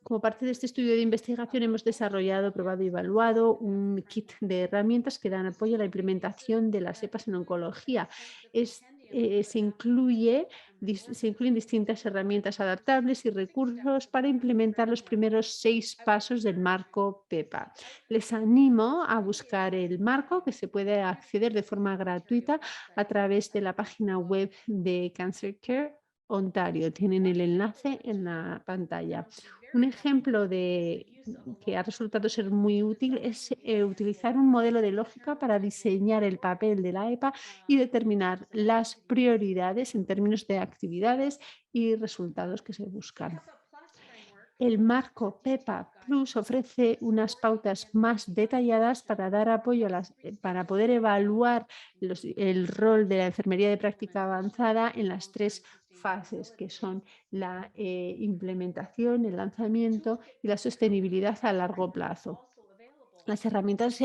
Speaker 4: Como parte de este estudio de investigación hemos desarrollado, probado y evaluado un kit de herramientas que dan apoyo a la implementación de las EPAs en oncología. Se incluyen distintas herramientas adaptables y recursos para implementar los primeros 6 pasos del marco PEPA. Les animo a buscar el marco, que se puede acceder de forma gratuita a través de la página web de Cancer Care Ontario. Tienen el enlace en la pantalla. Un ejemplo que ha resultado ser muy útil es utilizar un modelo de lógica para diseñar el papel de la EPA y determinar las prioridades en términos de actividades y resultados que se buscan. el marco PEPA Plus ofrece unas pautas más detalladas para dar apoyo para poder evaluar el rol de la enfermería de práctica avanzada en las 3 fases, que son la implementación, el lanzamiento y la sostenibilidad a largo plazo. Las herramientas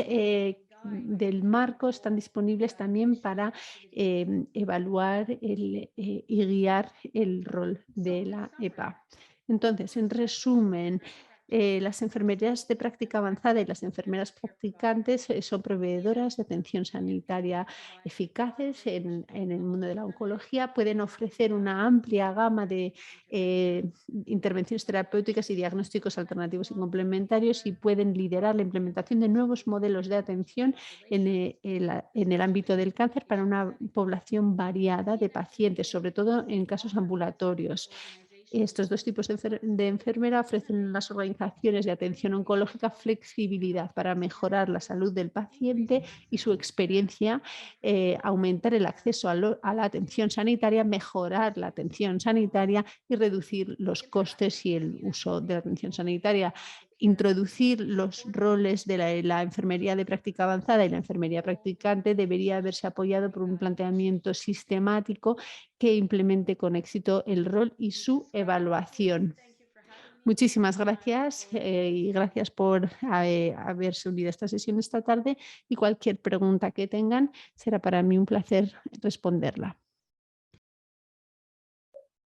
Speaker 4: del marco están disponibles también para evaluar y guiar el rol de la EPA. Entonces, en resumen, las enfermerías de práctica avanzada y las enfermeras practicantes son proveedoras de atención sanitaria eficaces en el mundo de la oncología. Pueden ofrecer una amplia gama de intervenciones terapéuticas y diagnósticos alternativos y complementarios y pueden liderar la implementación de nuevos modelos de atención en el ámbito del cáncer para una población variada de pacientes, sobre todo en casos ambulatorios. Estos 2 tipos de enfermera ofrecen a las organizaciones de atención oncológica flexibilidad para mejorar la salud del paciente y su experiencia, aumentar el acceso a la atención sanitaria, mejorar la atención sanitaria y reducir los costes y el uso de la atención sanitaria. Introducir los roles de la enfermería de práctica avanzada y la enfermería practicante debería haberse apoyado por un planteamiento sistemático que implemente con éxito el rol y su evaluación. Muchísimas gracias y gracias por haberse unido a esta sesión esta tarde, y cualquier pregunta que tengan será para mí un placer responderla.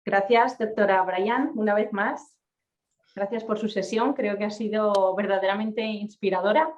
Speaker 2: Gracias, doctora Bryan, una vez más. Gracias por su sesión, creo que ha sido verdaderamente inspiradora.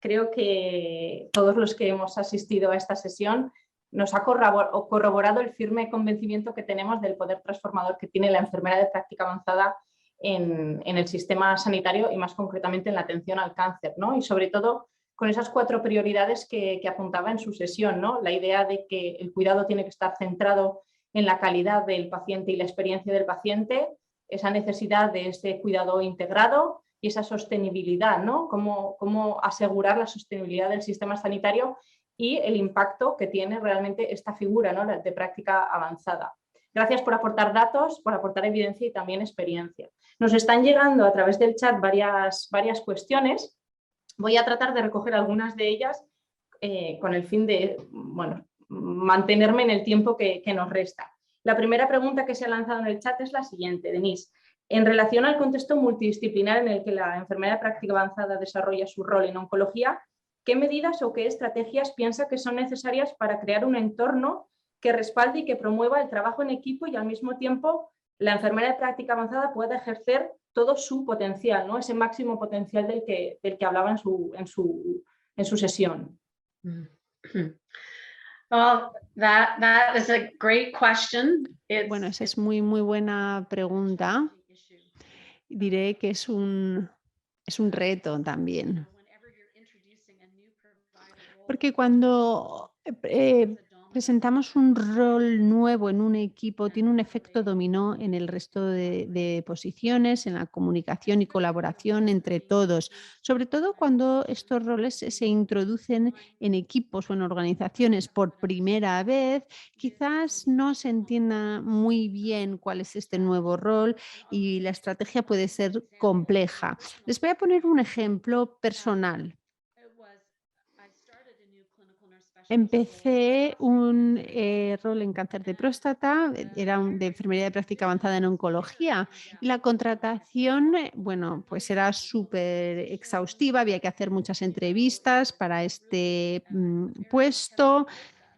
Speaker 2: Creo que todos los que hemos asistido a esta sesión nos ha corroborado el firme convencimiento que tenemos del poder transformador que tiene la enfermera de práctica avanzada en el sistema sanitario y más concretamente en la atención al cáncer, ¿no? Y sobre todo con esas 4 prioridades que apuntaba en su sesión, ¿no? La idea de que el cuidado tiene que estar centrado en la calidad del paciente y la experiencia del paciente, esa necesidad de este cuidado integrado y esa sostenibilidad, ¿no? Cómo asegurar la sostenibilidad del sistema sanitario y el impacto que tiene realmente esta figura, ¿no? De práctica avanzada. Gracias por aportar datos, por aportar evidencia y también experiencia. Nos están llegando a través del chat varias cuestiones. Voy a tratar de recoger algunas de ellas con el fin de mantenerme en el tiempo que nos resta. La primera pregunta que se ha lanzado en el chat es la siguiente, Denise. En relación al contexto multidisciplinar en el que la enfermera de práctica avanzada desarrolla su rol en oncología, ¿qué medidas o qué estrategias piensa que son necesarias para crear un entorno que respalde y que promueva el trabajo en equipo y al mismo tiempo la enfermera de práctica avanzada pueda ejercer todo su potencial, ¿no? Ese máximo potencial del que hablaba en su sesión?
Speaker 3: Well, that is a great question.
Speaker 4: Bueno, esa es muy buena pregunta. Diré que es un reto también. Porque cuando presentamos un rol nuevo en un equipo, tiene un efecto dominó en el resto de posiciones, en la comunicación y colaboración entre todos, sobre todo cuando estos roles se introducen en equipos o en organizaciones por primera vez. Quizás no se entienda muy bien cuál es este nuevo rol y la estrategia puede ser compleja. Les voy a poner un ejemplo personal. Empecé un rol en cáncer de próstata, era de enfermería de práctica avanzada en oncología, y la contratación, pues era súper exhaustiva, había que hacer muchas entrevistas para este puesto.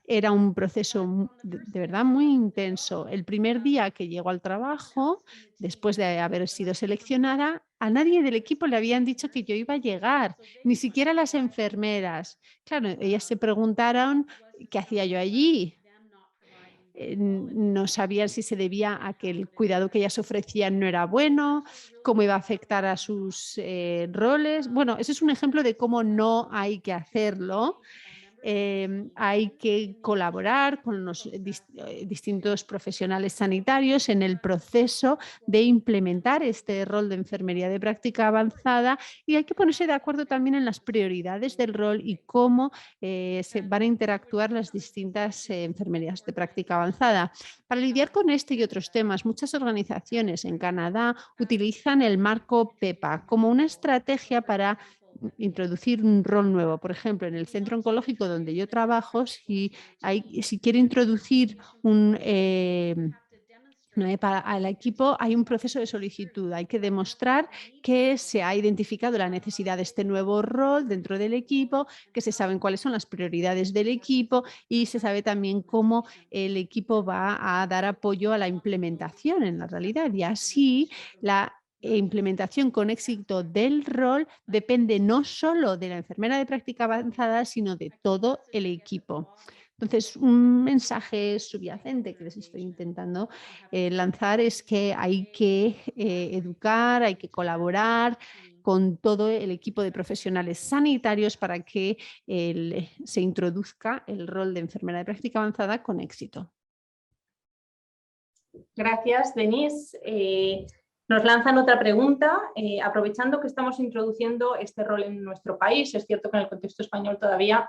Speaker 4: Era un proceso de verdad muy intenso. El primer día que llego al trabajo, después de haber sido seleccionada, a nadie del equipo le habían dicho que yo iba a llegar, ni siquiera las enfermeras. Claro, ellas se preguntaron qué hacía yo allí. No sabían si se debía a que el cuidado que ellas ofrecían no era bueno, cómo iba a afectar a sus roles. Bueno, ese es un ejemplo de cómo no hay que hacerlo. hay que colaborar con los distintos profesionales sanitarios en el proceso de implementar este rol de enfermería de práctica avanzada, y hay que ponerse de acuerdo también en las prioridades del rol y cómo se van a interactuar las distintas enfermerías de práctica avanzada. Para lidiar con este y otros temas, muchas organizaciones en Canadá utilizan el marco PEPA como una estrategia para introducir un rol nuevo. Por ejemplo, en el centro oncológico donde yo trabajo, si quiere introducir un para al equipo, hay un proceso de solicitud. Hay que demostrar que se ha identificado la necesidad de este nuevo rol dentro del equipo, que se saben cuáles son las prioridades del equipo y se sabe también cómo el equipo va a dar apoyo a la implementación en la realidad. Y así la implementación con éxito del rol depende no solo de la enfermera de práctica avanzada, sino de todo el equipo. Entonces, un mensaje subyacente que les estoy intentando lanzar es que hay que educar, hay que colaborar con todo el equipo de profesionales sanitarios para que se introduzca el rol de enfermera de práctica avanzada con éxito.
Speaker 2: Gracias, Denise. Nos lanzan otra pregunta, aprovechando que estamos introduciendo este rol en nuestro país. Es cierto que en el contexto español todavía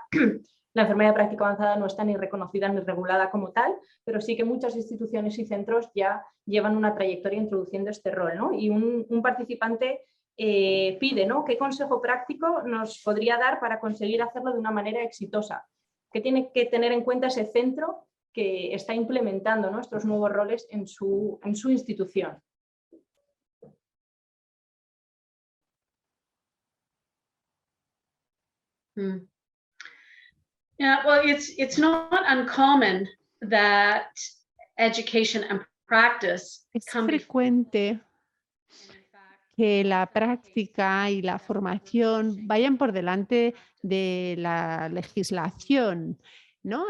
Speaker 2: la enfermería de práctica avanzada no está ni reconocida ni regulada como tal, pero sí que muchas instituciones y centros ya llevan una trayectoria introduciendo este rol, ¿no? Y un participante pide, ¿no?, ¿qué consejo práctico nos podría dar para conseguir hacerlo de una manera exitosa? ¿Qué tiene que tener en cuenta ese centro que está implementando, ¿no?, estos nuevos roles en su institución?
Speaker 3: Yeah, well, it's not uncommon that education and practice
Speaker 4: Es
Speaker 3: come before.
Speaker 4: frecuente que la práctica y la formación vayan por delante de la legislación, ¿no?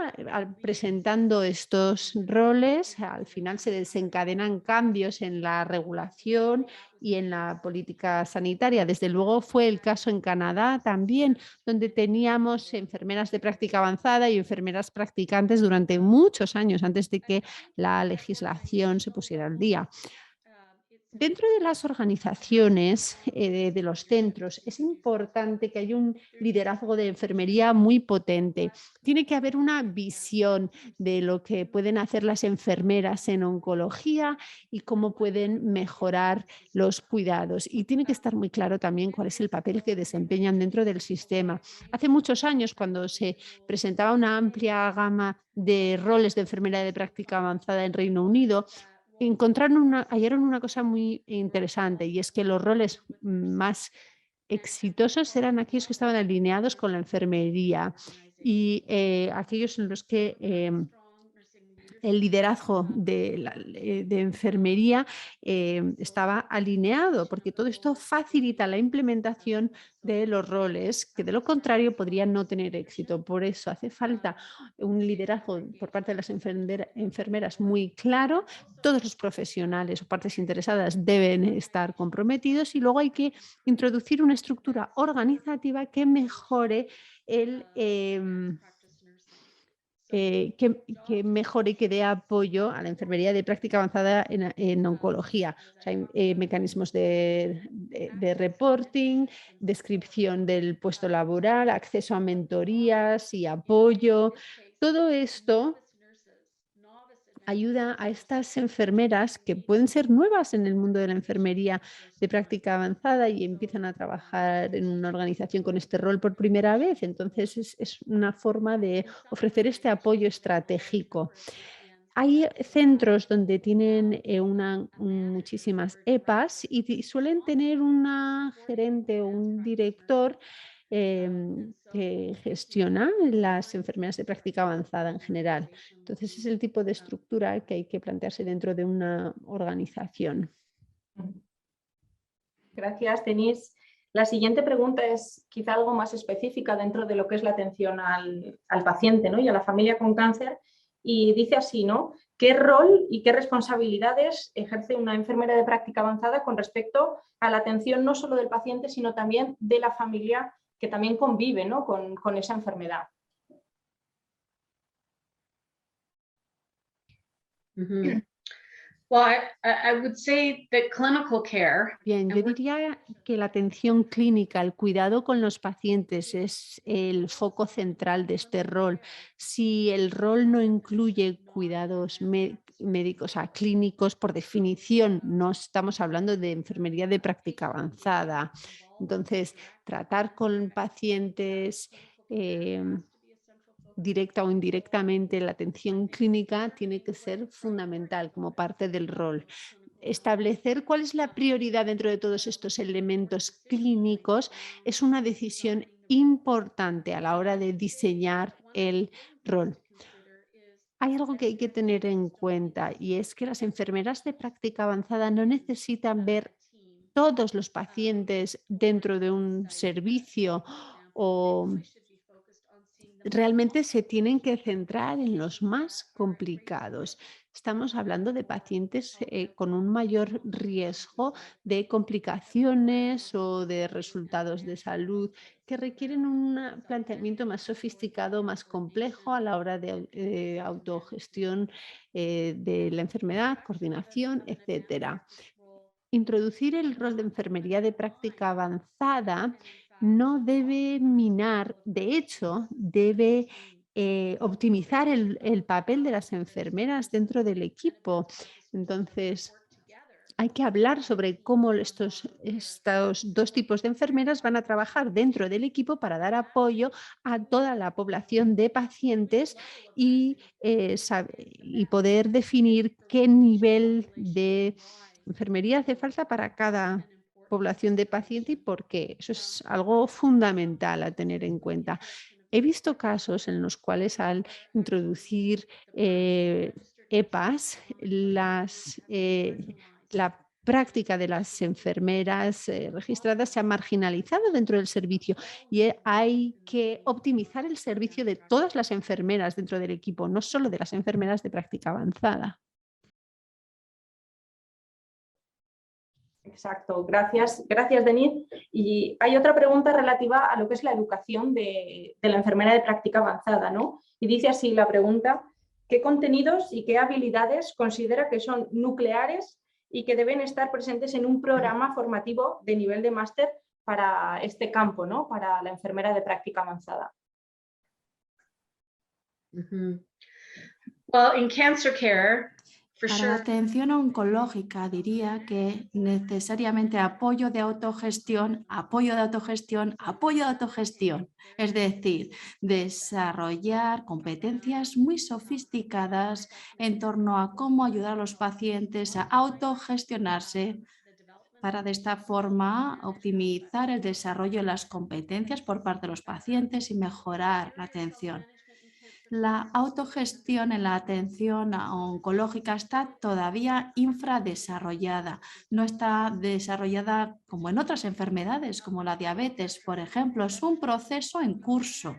Speaker 4: Presentando estos roles, al final se desencadenan cambios en la regulación y en la política sanitaria. Desde luego fue el caso en Canadá también, donde teníamos enfermeras de práctica avanzada y enfermeras practicantes durante muchos años antes de que la legislación se pusiera al día. Dentro de las organizaciones, de los centros, es importante que haya un liderazgo de enfermería muy potente. Tiene que haber una visión de lo que pueden hacer las enfermeras en oncología y cómo pueden mejorar los cuidados. Y tiene que estar muy claro también cuál es el papel que desempeñan dentro del sistema. Hace muchos años, cuando se presentaba una amplia gama de roles de enfermera de práctica avanzada en Reino Unido, hallaron una cosa muy interesante, y es que los roles más exitosos eran aquellos que estaban alineados con la enfermería y aquellos en los que el liderazgo de enfermería estaba alineado, porque todo esto facilita la implementación de los roles, que de lo contrario podrían no tener éxito. Por eso hace falta un liderazgo por parte de las enfermeras muy claro. Todos los profesionales o partes interesadas deben estar comprometidos, y luego hay que introducir una estructura organizativa que mejore que mejore y que dé apoyo a la enfermería de práctica avanzada en oncología. O sea, hay mecanismos de reporting, descripción del puesto laboral, acceso a mentorías y apoyo. Todo esto ayuda a estas enfermeras, que pueden ser nuevas en el mundo de la enfermería de práctica avanzada y empiezan a trabajar en una organización con este rol por primera vez. Entonces es una forma de ofrecer este apoyo estratégico. Hay centros donde tienen muchísimas EPAs y suelen tener una gerente o un director que gestiona las enfermeras de práctica avanzada en general. Entonces es el tipo de estructura que hay que plantearse dentro de una organización.
Speaker 2: Gracias, Denise. La siguiente pregunta es quizá algo más específica dentro de lo que es la atención al paciente, ¿no?, y a la familia con cáncer, y dice así, ¿no?: ¿qué rol y qué responsabilidades ejerce una enfermera de práctica avanzada con respecto a la atención no solo del paciente, sino también de la familia que también convive, ¿no?, con esa enfermedad?
Speaker 3: Mhm. Well, I would say that clinical care,
Speaker 4: Bien, yo diría que la atención clínica, el cuidado con los pacientes es el foco central de este rol. Si el rol no incluye cuidados médicos, o sea, clínicos, por definición, no estamos hablando de enfermería de práctica avanzada. Entonces, tratar con pacientes directa o indirectamente, la atención clínica tiene que ser fundamental como parte del rol. Establecer cuál es la prioridad dentro de todos estos elementos clínicos es una decisión importante a la hora de diseñar el rol. Hay algo que hay que tener en cuenta y es que las enfermeras de práctica avanzada no necesitan ver todos los pacientes dentro de un servicio o realmente se tienen que centrar en los más complicados. Estamos hablando de pacientes con un mayor riesgo de complicaciones o de resultados de salud que requieren un planteamiento más sofisticado, más complejo a la hora de autogestión de la enfermedad, coordinación, etcétera. Introducir el rol de enfermería de práctica avanzada no debe minar, de hecho, debe optimizar el papel de las enfermeras dentro del equipo. Entonces, hay que hablar sobre cómo estos dos tipos de enfermeras van a trabajar dentro del equipo para dar apoyo a toda la población de pacientes y poder definir qué nivel de enfermería hace falta para cada población de paciente y por qué. Eso es algo fundamental a tener en cuenta. He visto casos en los cuales al introducir EPAs, la práctica de las enfermeras registradas se ha marginalizado dentro del servicio y hay que optimizar el servicio de todas las enfermeras dentro del equipo, no solo de las enfermeras de práctica avanzada.
Speaker 2: Exacto, gracias, Denise. Y hay otra pregunta relativa a lo que es la educación de la enfermera de práctica avanzada, ¿no? Y dice así la pregunta: ¿qué contenidos y qué habilidades considera que son nucleares y que deben estar presentes en un programa formativo de nivel de máster para este campo, ¿no? Para la enfermera de práctica avanzada?
Speaker 3: Mhm. Well, in cancer care, for
Speaker 5: Para la
Speaker 3: sure,
Speaker 5: atención oncológica diría que necesariamente apoyo de autogestión, apoyo de autogestión, apoyo de autogestión. Es decir, desarrollar competencias muy sofisticadas en torno a cómo ayudar a los pacientes a autogestionarse para de esta forma optimizar el desarrollo de las competencias por parte de los pacientes y mejorar la atención. La autogestión en la atención oncológica está todavía infradesarrollada. No está desarrollada como en otras enfermedades, como la diabetes, por ejemplo. Es un proceso en curso.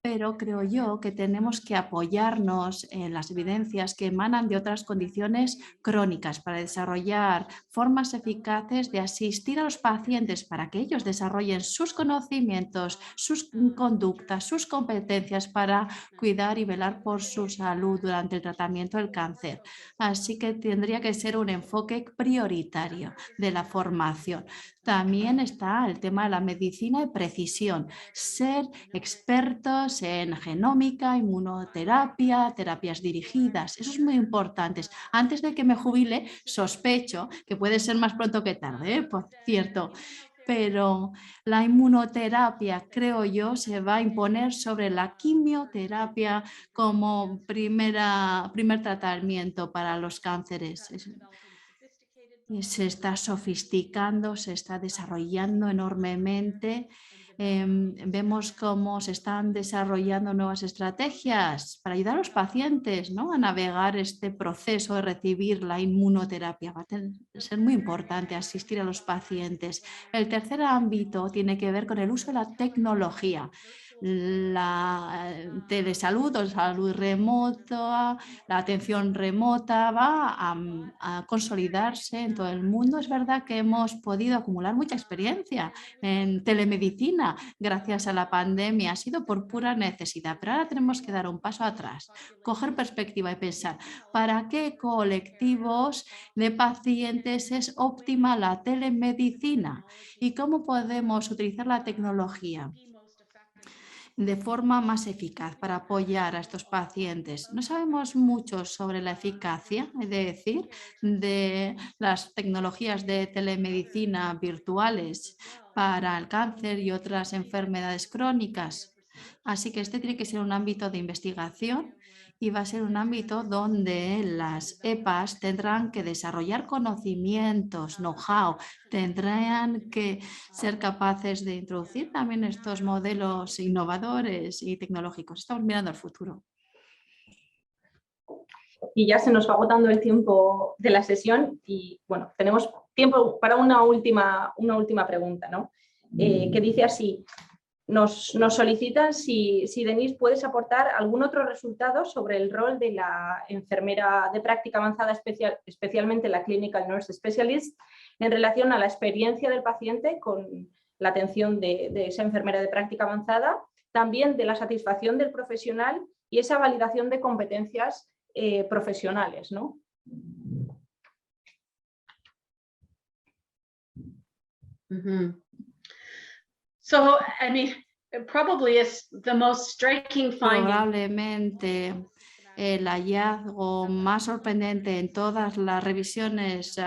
Speaker 5: Pero creo yo que tenemos que apoyarnos en las evidencias que emanan de otras condiciones crónicas para desarrollar formas eficaces de asistir a los pacientes para que ellos desarrollen sus conocimientos, sus conductas, sus competencias para cuidar y velar por su salud durante el tratamiento del cáncer. Así que tendría que ser un enfoque prioritario de la formación. También está el tema de la medicina de precisión, ser expertos en genómica, inmunoterapia, terapias dirigidas. Eso es muy importante. Antes de que me jubile, sospecho que puede ser más pronto que tarde, por cierto. Pero la inmunoterapia, creo yo, se va a imponer sobre la quimioterapia como primer tratamiento para los cánceres. Se está sofisticando, se está desarrollando enormemente. Vemos cómo se están desarrollando nuevas estrategias para ayudar a los pacientes, ¿no?, a navegar este proceso de recibir la inmunoterapia. Va a ser muy importante asistir a los pacientes. El tercer ámbito tiene que ver con el uso de la tecnología. la telesalud o salud remota, la atención remota va a consolidarse en todo el mundo. Es verdad que hemos podido acumular mucha experiencia en telemedicina gracias a la pandemia. Ha sido por pura necesidad, pero ahora tenemos que dar un paso atrás, coger perspectiva y pensar para qué colectivos de pacientes es óptima la telemedicina y cómo podemos utilizar la tecnología de forma más eficaz para apoyar a estos pacientes. No sabemos mucho sobre la eficacia, es decir, de las tecnologías de telemedicina virtuales para el cáncer y otras enfermedades crónicas. Así que este tiene que ser un ámbito de investigación y va a ser un ámbito donde las EPAs tendrán que desarrollar conocimientos, know-how, tendrán que ser capaces de introducir también estos modelos innovadores y tecnológicos. Estamos mirando al futuro.
Speaker 2: Y ya se nos va agotando el tiempo de la sesión y bueno, tenemos tiempo para una última pregunta, ¿no? Que dice así, nos solicitan si Denise puedes aportar algún otro resultado sobre el rol de la enfermera de práctica avanzada, especialmente la Clinical Nurse Specialist, en relación a la experiencia del paciente con la atención de esa enfermera de práctica avanzada, también de la satisfacción del profesional y esa validación de competencias profesionales, ¿no?
Speaker 3: So, I mean, probably is the most striking finding.
Speaker 5: Probablemente el hallazgo más sorprendente en todas las revisiones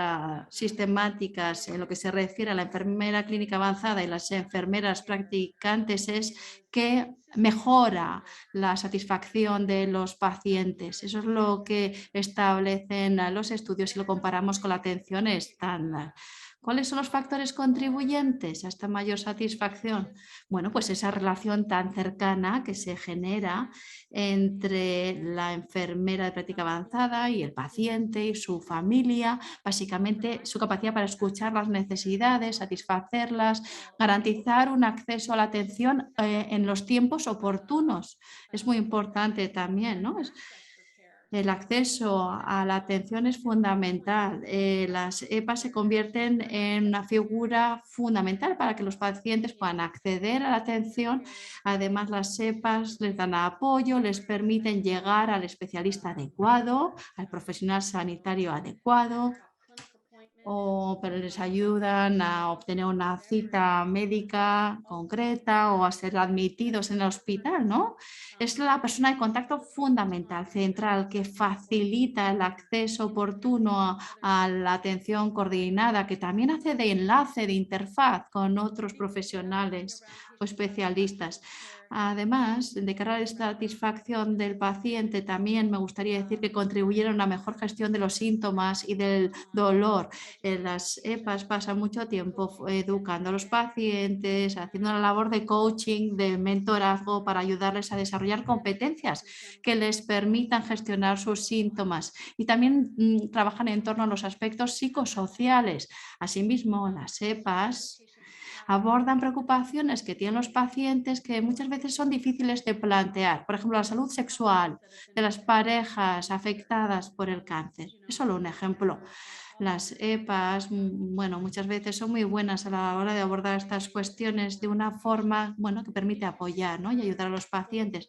Speaker 5: sistemáticas en lo que se refiere a la enfermera clínica avanzada y las enfermeras practicantes es que mejora la satisfacción de los pacientes. Eso es lo que establecen los estudios si lo comparamos con la atención estándar. ¿Cuáles son los factores contribuyentes a esta mayor satisfacción? Bueno, pues esa relación tan cercana que se genera entre la enfermera de práctica avanzada y el paciente y su familia, básicamente su capacidad para escuchar las necesidades, satisfacerlas, garantizar un acceso a la atención en los tiempos oportunos. Es muy importante también, ¿no? El acceso a la atención es fundamental. Las EPAs se convierten en una figura fundamental para que los pacientes puedan acceder a la atención. Además, las EPAs les dan apoyo, les permiten llegar al especialista adecuado, al profesional sanitario adecuado, pero les ayudan a obtener una cita médica concreta o a ser admitidos en el hospital, ¿no? Es la persona de contacto fundamental, central, que facilita el acceso oportuno a la atención coordinada, que también hace de enlace, de interfaz con otros profesionales o especialistas. Además, de cara a la satisfacción del paciente, también me gustaría decir que contribuyeron a una mejor gestión de los síntomas y del dolor. Las EPAs pasan mucho tiempo educando a los pacientes, haciendo una labor de coaching, de mentorazgo para ayudarles a desarrollar competencias que les permitan gestionar sus síntomas y también trabajan en torno a los aspectos psicosociales. Asimismo, las EPAs abordan preocupaciones que tienen los pacientes que muchas veces son difíciles de plantear. Por ejemplo, la salud sexual de las parejas afectadas por el cáncer. Es solo un ejemplo. Las EPAs, bueno, muchas veces son muy buenas a la hora de abordar estas cuestiones de una forma, bueno, que permite apoyar, ¿no? Y ayudar a los pacientes.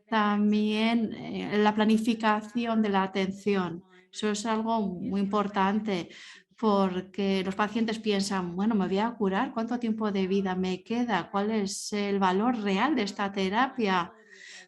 Speaker 5: También la planificación de la atención. Eso es algo muy importante porque los pacientes piensan, bueno, me voy a curar, ¿cuánto tiempo de vida me queda? ¿Cuál es el valor real de esta terapia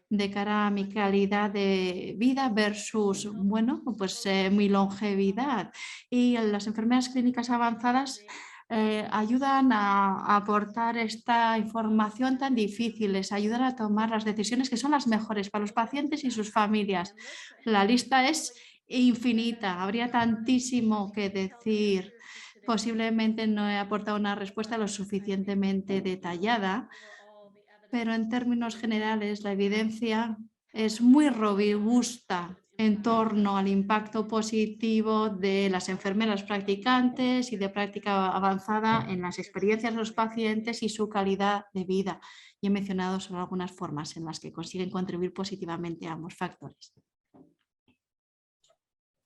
Speaker 5: de cara a mi calidad de vida versus, bueno, pues mi longevidad? Y las enfermedades clínicas avanzadas ayudan a aportar esta información tan difícil, les ayudan a tomar las decisiones que son las mejores para los pacientes y sus familias. La lista es infinita, habría tantísimo que decir. Posiblemente no he aportado una respuesta lo suficientemente detallada, pero en términos generales la evidencia es muy robusta en torno al impacto positivo de las enfermeras practicantes y de práctica avanzada en las experiencias de los pacientes y su calidad de vida. Y he mencionado solo algunas formas en las que consiguen contribuir positivamente a ambos factores.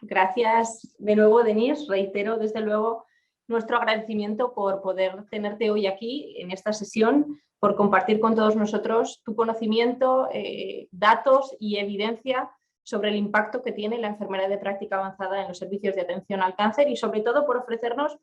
Speaker 2: Gracias de nuevo, Denise. Reitero desde luego nuestro agradecimiento por poder tenerte hoy aquí en esta sesión, por compartir con todos nosotros tu conocimiento, datos y evidencia sobre el impacto que tiene la enfermería de práctica avanzada en los servicios de atención al cáncer y sobre todo por ofrecernos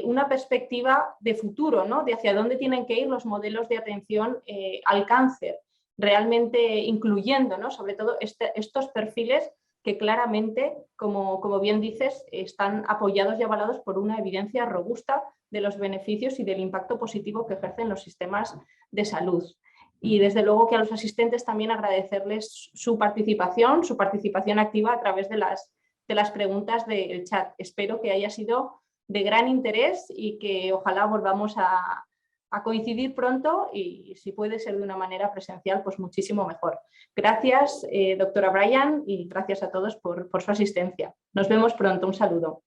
Speaker 2: una perspectiva de futuro, ¿no? De hacia dónde tienen que ir los modelos de atención al cáncer, realmente incluyendo, ¿no? Sobre todo estos perfiles que claramente, como bien dices, están apoyados y avalados por una evidencia robusta de los beneficios y del impacto positivo que ejercen los sistemas de salud. Y desde luego que a los asistentes también agradecerles su participación activa a través de las preguntas del chat. Espero que haya sido de gran interés y que ojalá volvamos a coincidir pronto y si puede ser de una manera presencial, pues muchísimo mejor. Gracias, doctora Bryan, y gracias a todos por su asistencia. Nos vemos pronto. Un saludo.